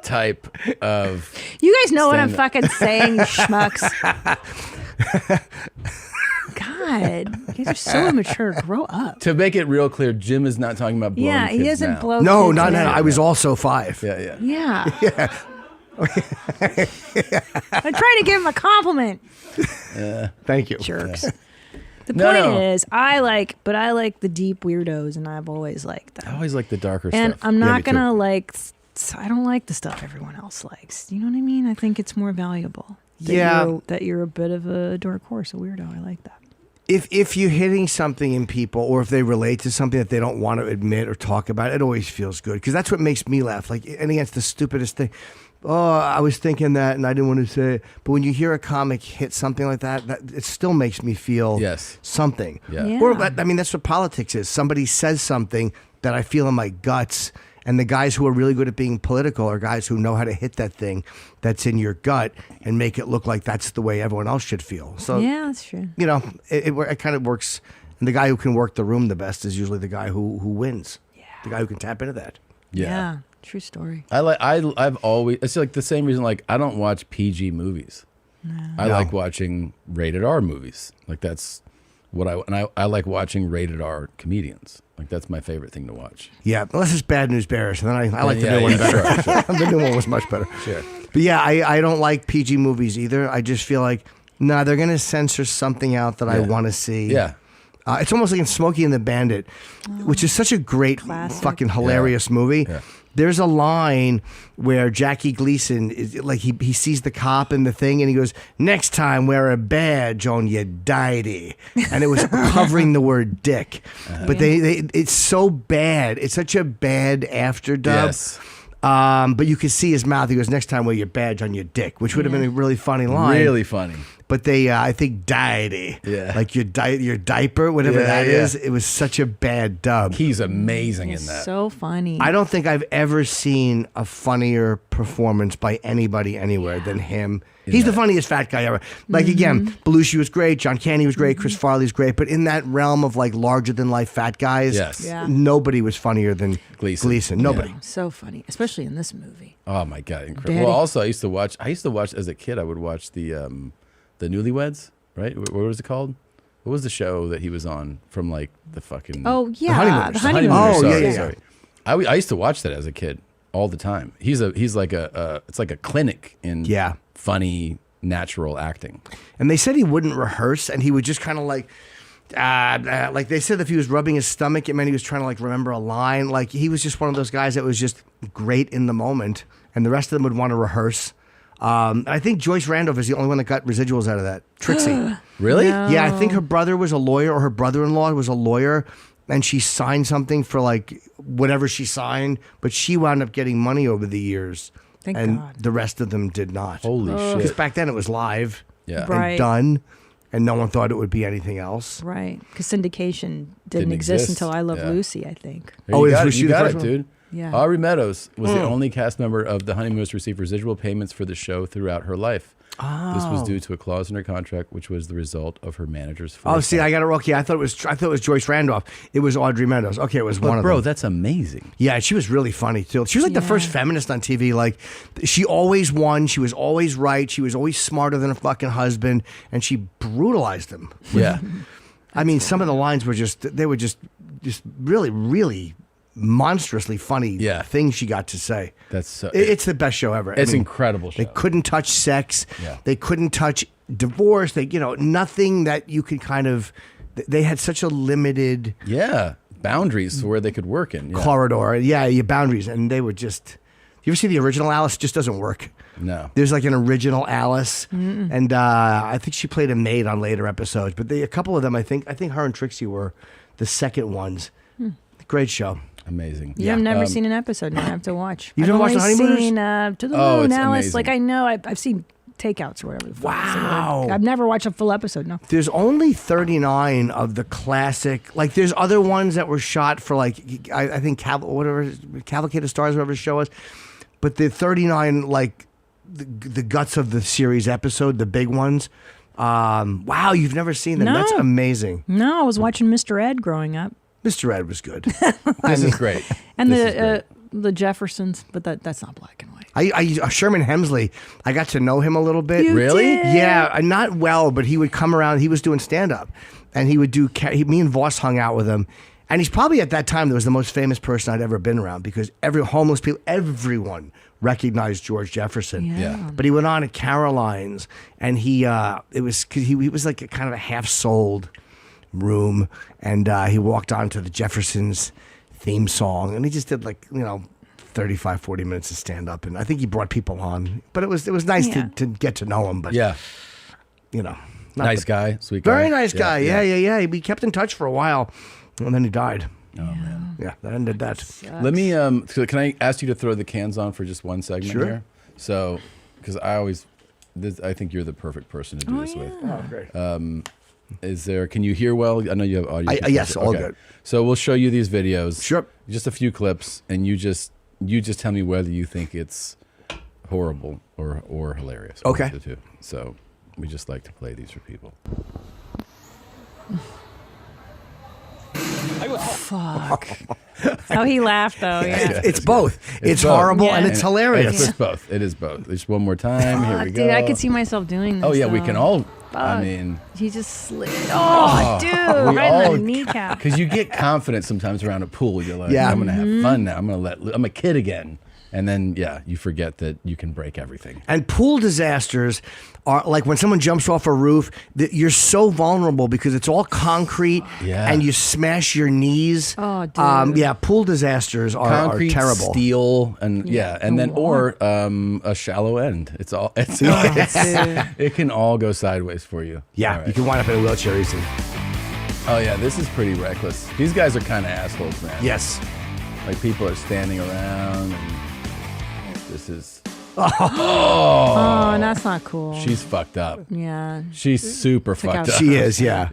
type of You guys know what I'm stand-up. fucking saying, you schmucks. God, you guys are so immature. Grow up. To make it real clear, Jim is not talking about blowing Yeah, he kids doesn't now. blow No, kids not now. now. I was also 5. Yeah. Yeah. Yeah. I'm trying to give him a compliment. Thank you. Jerks. The No, point no. is, I like the deep weirdos, and I've always liked them. I always like the darker And stuff. I'm Yeah, not me too. gonna I don't like the stuff everyone else likes. You know what I mean? I think it's more valuable. That you're a bit of a dark horse, a weirdo. I like that. If you're hitting something in people, or if they relate to something that they don't want to admit or talk about, it always feels good, because that's what makes me laugh. Like, and against the stupidest thing. Oh, I was thinking that, and I didn't want to say it. But when you hear a comic hit something like that, it still makes me feel something. Yeah. Or, I mean, that's what politics is. Somebody says something that I feel in my guts, and the guys who are really good at being political are guys who know how to hit that thing that's in your gut and make it look like that's the way everyone else should feel. So Yeah, that's true. you know, it kind of works. And the guy who can work the room the best is usually the guy who wins. Yeah. The guy who can tap into that. Yeah. True story. I've always, it's like the same reason, like I don't watch PG movies. I No. like watching rated R movies. Like that's what I like watching rated R comedians. Like that's my favorite thing to watch. Yeah, unless it's Bad News Bears, and then I like the Yeah, new one yeah, better. sure. The new one was much better. Sure. But yeah, I don't like PG movies either. I just feel like, nah, they're going to censor something out that I want to see. Yeah. It's almost like in Smokey and the Bandit, which is such a great, fucking hilarious movie. Yeah. There's a line where Jackie Gleason is like he sees the cop in the thing and he goes, "Next time wear a badge on your diety," and it was covering the word dick. But they it's so bad. It's such a bad after dub. Yes. But you could see his mouth. He goes, "Next time wear your badge on your dick," which would have been a really funny line. Really funny. But they, I think, diety. Yeah. Like your diaper, whatever Yeah, that yeah. is. It was such a bad dub. He's amazing in that. So funny. I don't think I've ever seen a funnier performance by anybody anywhere than him. He's the funniest fat guy ever. Like, again, Belushi was great, John Candy was great, Chris Farley's great, but in that realm of like larger than life fat guys, Yeah. nobody was funnier than Gleason. Nobody. So funny, especially in this movie. Oh my god, incredible! Daddy. Well, also I used to watch as a kid. I would watch the Newlyweds, right? What was it called? what was the show that he was on from like the fucking Oh yeah, Honeymooners. the Honeymooners. Oh, Sorry, yeah. sorry. I used to watch that as a kid all the time. He's like it's like a clinic in funny natural acting. And they said he wouldn't rehearse, and he would just kind of like they said if he was rubbing his stomach, it meant he was trying to like remember a line. Like he was just one of those guys that was just great in the moment, and the rest of them would want to rehearse. I think Joyce Randolph is the only one that got residuals out of that. Trixie. Really? No. Yeah, I think her brother was a lawyer, or her brother-in-law was a lawyer, and she signed something for like whatever she signed, but she wound up getting money over the years. Thank and God. the rest of them did not. Holy shit. Because back then it was live Yeah. Right. and done, and no one thought it would be anything else. Right, because syndication didn't Didn't exist exist. until I Love Yeah. Lucy, I think. There you got was it, she you the got first it, one? dude. Yeah. Aubrey Meadows was the only cast member of The Honeymooners to receive residual payments for the show throughout her life. This was due to a clause in her contract, which was the result of her manager's Oh, see, I got it wrong. Yeah, I thought it was Joyce Randolph. It was Audrey Meadows. Okay, it was one of them. Bro, that's amazing. Yeah, she was really funny too. She was like the first feminist on TV. Like, she always won. She was always right. She was always smarter than her fucking husband, and she brutalized him. Yeah. I mean, some of the lines were just really, really monstrously funny things she got to say. That's so, it's the best show ever. It's incredible show. They couldn't touch sex. Yeah. They couldn't touch divorce. They, nothing that you could kind of. They had such a limited boundaries to where they could work in. Yeah. corridor. Yeah, your boundaries, and they would just. You ever see the original Alice? It just doesn't work. No. There's like an original Alice, and I think she played a maid on later episodes. But a couple of them, I think her and Trixie were the second ones. Great show. Amazing. Yeah, I've never seen an episode. Now I have to watch. You've never watched The Honeymooners? Seen To the Oh, Moon, it's Alice. amazing. Like I know, I've seen takeouts or whatever. The fuck it's Wow. I've never watched a full episode. No. There's only 39 of the classic. Like, there's other ones that were shot for like I think Cavalcade of Stars, whatever the show was. But the 39 like the guts of the series episode, the big ones. Wow, you've never seen them? No. That's amazing. No, I was watching Mr. Ed growing up, Mr. Ed was good. This is great. and This is the Jeffersons, but that's not black and white. Sherman Hemsley, I got to know him a little bit. You Really? did? Yeah, not well, but he would come around. He was doing stand up, and he would do. Me and Voss hung out with him, and he's probably at that time was the most famous person I'd ever been around because homeless people, everyone recognized George Jefferson. Yeah. But he went on at Caroline's, and he was like a kind of a half sold room, and he walked on to the Jeffersons theme song, and he just did 35, 40 minutes of stand up, and I think he brought people on, but it was nice to get to know him. But not nice guy, sweet guy. very nice guy. Yeah. We kept in touch for a while, and then he died. Oh man. Yeah, that ended that. Let me so can I ask you to throw the cans on for just one segment Sure. here? So, because I think you're the perfect person to do this with. Oh, great. Can you hear well? I know you have audio. Yes, all good. So we'll show you these videos. Sure. Just a few clips, and you just tell me whether you think it's horrible or hilarious. Okay. One of the two. So we just like to play these for people. Fuck. How he laughed though. Yeah. It's both. It's both. horrible Yeah. and it's hilarious. It's both. It is both. Just one more time. Here we go. Dude, I could see myself doing this. Oh yeah, we can though. all. I Fuck. mean, He just slid. Oh, dude, right in the kneecap. because you get confident sometimes around a pool. You're like, Yeah. I'm gonna have fun now. I'm a kid again. And then, you forget that you can break everything. And pool disasters are like when someone jumps off a roof, you're so vulnerable because it's all concrete and you smash your knees. Oh, dude. Yeah, pool disasters are Concrete, terrible. steel, and and then or a shallow end. It can all go sideways for you. Yeah, All right. you can wind up in a wheelchair easily. Oh yeah, this is pretty reckless. These guys are kind of assholes, man. Yes. Like people are standing around, and this is. Oh, that's not cool. She's fucked up. Yeah. She's super fucked up. She is, yeah.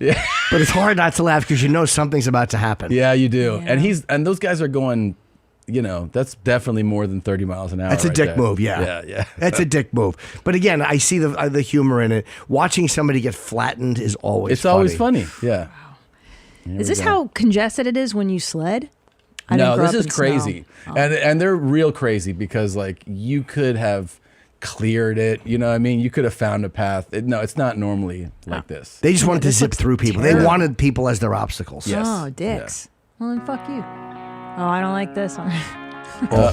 But it's hard not to laugh because you know something's about to happen. Yeah, you do. Yeah. And those guys are going, that's definitely more than 30 miles an hour. That's a right dick there. move, yeah. Yeah. That's a dick move. But again, I see the humor in it. Watching somebody get flattened is always funny. always funny, yeah. Is this how congested it is when you sled? I didn't No, grow this up is in crazy. snow. And they're real crazy because, like, you could have cleared it. You know what I mean? You could have found a path. No, it's not normally like this. They just wanted to zip through people. They wanted people as their obstacles. Yes. Oh, dicks. Well, then fuck you. Oh, I don't like this one. Oh,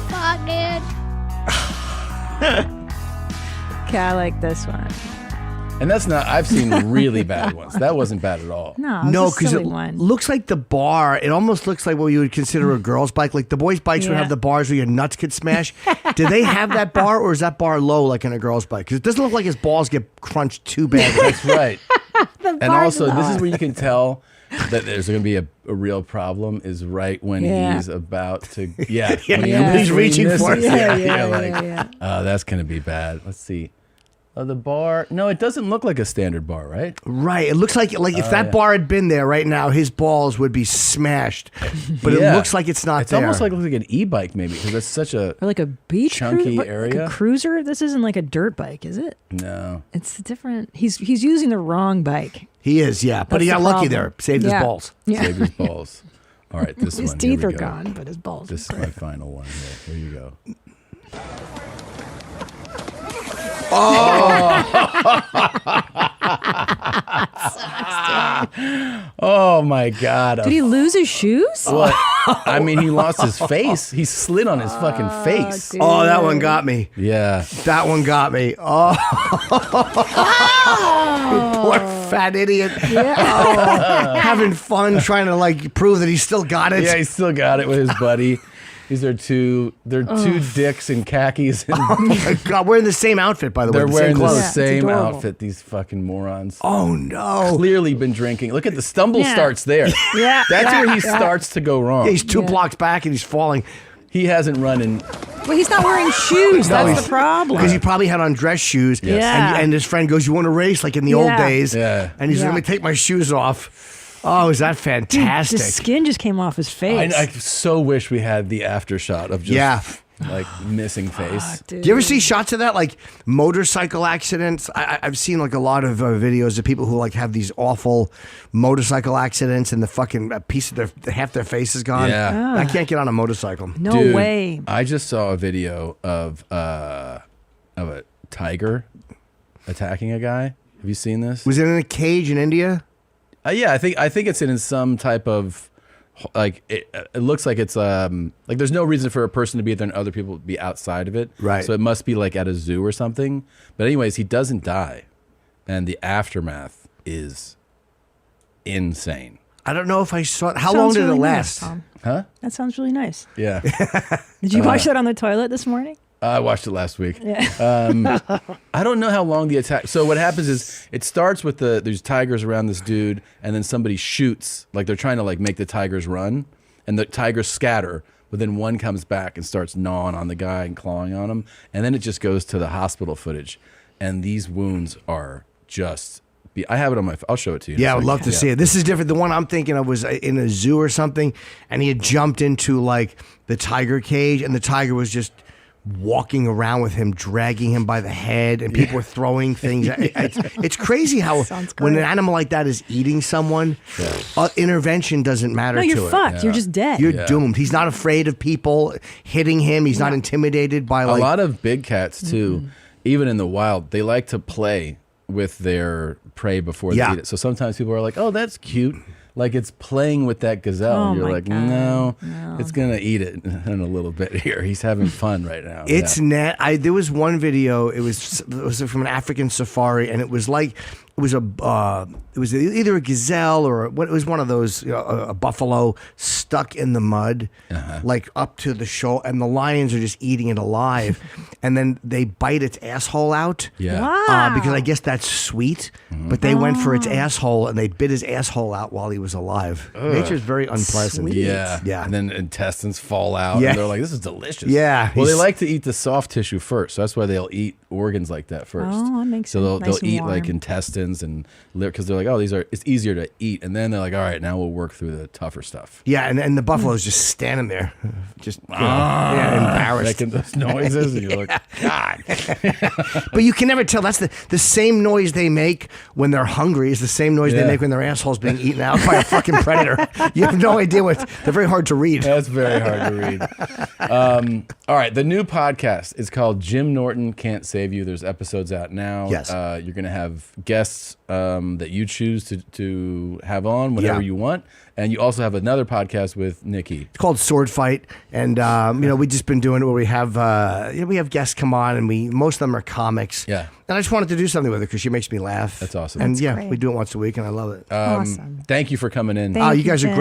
fuck it. Okay, I like this one. And that's not, I've seen really bad ones. That wasn't bad at all. No, because it looks like the bar. It almost looks like what you would consider a girl's bike. Like the boys' bikes would have the bars where your nuts could smash. Do they have that bar, or is that bar low like in a girl's bike? Because it doesn't look like his balls get crunched too bad. That's right. And also, this is where you can tell that there's going to be a real problem is right when he's about to, when he's reaching for it. Oh, that's going to be bad. Let's see. The bar. No, it doesn't look like a standard bar, right? Right. It looks like if that bar had been there right now, his balls would be smashed. But it looks like it's not it's there. It's almost like looks like an e-bike maybe because it's such a or like a beach chunky Like area. a cruiser. This isn't like a dirt bike, is it? No. It's different. He's using the wrong bike. He is, yeah. But he got lucky there. Saved his balls. Yeah. Saved his balls. All right, this his one. His teeth here are we go. gone, but his balls. This is my final one. Here you go. Oh my God! Did he lose his shoes? What? I mean, he lost his face. He slid on his fucking face. Dude. Oh, that one got me. Yeah, that one got me. Oh, poor fat idiot. Yeah. Having fun trying to like prove that he still got it. Yeah, he still got it with his buddy. These are two dicks in khakis. Oh my God, wearing the same outfit, by the way. They're wearing the clothes. same outfit, these fucking morons. Oh no. Clearly been drinking. Look at the stumble starts there. Yeah. That's where he starts to go wrong. Yeah, he's two blocks back and he's falling. He hasn't run in. Well, he's not wearing shoes. That's the problem. Because he probably had on dress shoes. Yes. Yeah. And his friend goes, "You want to race like in the old days?" Yeah. And he's like, "Let me take my shoes off." Oh, is that fantastic? Dude, the skin just came off his face. I so wish we had the after shot of just like missing face. Do you ever see shots of that, like motorcycle accidents? I've seen like a lot of videos of people who like have these awful motorcycle accidents, and the fucking piece of half their face is gone. Yeah. I can't get on a motorcycle. No Dude, way. I just saw a video of a tiger attacking a guy. Have you seen this? Was it in a cage in India? Yeah, I think it's in some type of like it looks like it's like there's no reason for a person to be there and other people to be outside of it. Right. So it must be like at a zoo or something. But anyways, he doesn't die, and the aftermath is insane. I don't know if I saw it. How long did really it nice, last? Tom. Huh? That sounds really nice. Yeah. Did you watch that on the toilet this morning? I watched it last week. Yeah. I don't know how long the attack. So what happens is it starts with there's tigers around this dude, and then somebody shoots, like they're trying to like make the tigers run, and the tigers scatter, but then one comes back and starts gnawing on the guy and clawing on him, and then it just goes to the hospital footage, and these wounds are just. I have it on my. I'll show it to you. Yeah, I would love to see it. This is different. The one I'm thinking of was in a zoo or something, and he had jumped into like the tiger cage, and the tiger was just walking around with him, dragging him by the head, and people were throwing things. It's crazy how when an animal like that is eating someone, intervention doesn't matter to it. No, you're fucked. You're just dead. You're doomed. He's not afraid of people hitting him. He's not intimidated by like... A lot of big cats, too, even in the wild, they like to play with their prey before they eat it. So sometimes people are like, oh, that's cute. Like it's playing with that gazelle. Oh and you're my like, God. no, it's going to eat it in a little bit here. He's having fun right now. It's there was one video. It was from an African safari, and it was like it was either a gazelle or it was one of those a buffalo stuck in the mud, like up to the shoulder, and the lions are just eating it alive, and then they bite its asshole out. Yeah. Wow. Because I guess that's sweet, but they went for its asshole and they bit his asshole out while he was alive. Nature's very unpleasant. Sweet. Yeah. And then intestines fall out. Yeah. And they're like, this is delicious. Yeah. Well, they like to eat the soft tissue first. So that's why they'll eat organs like that first. Oh, that makes so sense. they'll Nice and eat warm. like intestines intestines and liver, because they're like, oh, it's easier to eat. And then they're like, all right, now we'll work through the tougher stuff. Yeah, and the buffalo's just standing there, just embarrassed, making those noises, and you're like, God. But you can never tell. That's the same noise they make when they're hungry is the same noise they make when their asshole's being eaten out by a fucking predator. You have no idea what. They're very hard to read. That's very hard to read. All right, the new podcast is called Jim Norton Can't Save You. There's episodes out now. Yes. You're going to have guests that you choose to have on whenever you want. And you also have another podcast with Nikki. It's called Sword Fight, and we've just been doing it where we have guests come on, and most of them are comics. Yeah. And I just wanted to do something with her because she makes me laugh. That's awesome. And That's great. we do it once a week, and I love it. Awesome. Thank you for coming in. Thank you guys are great.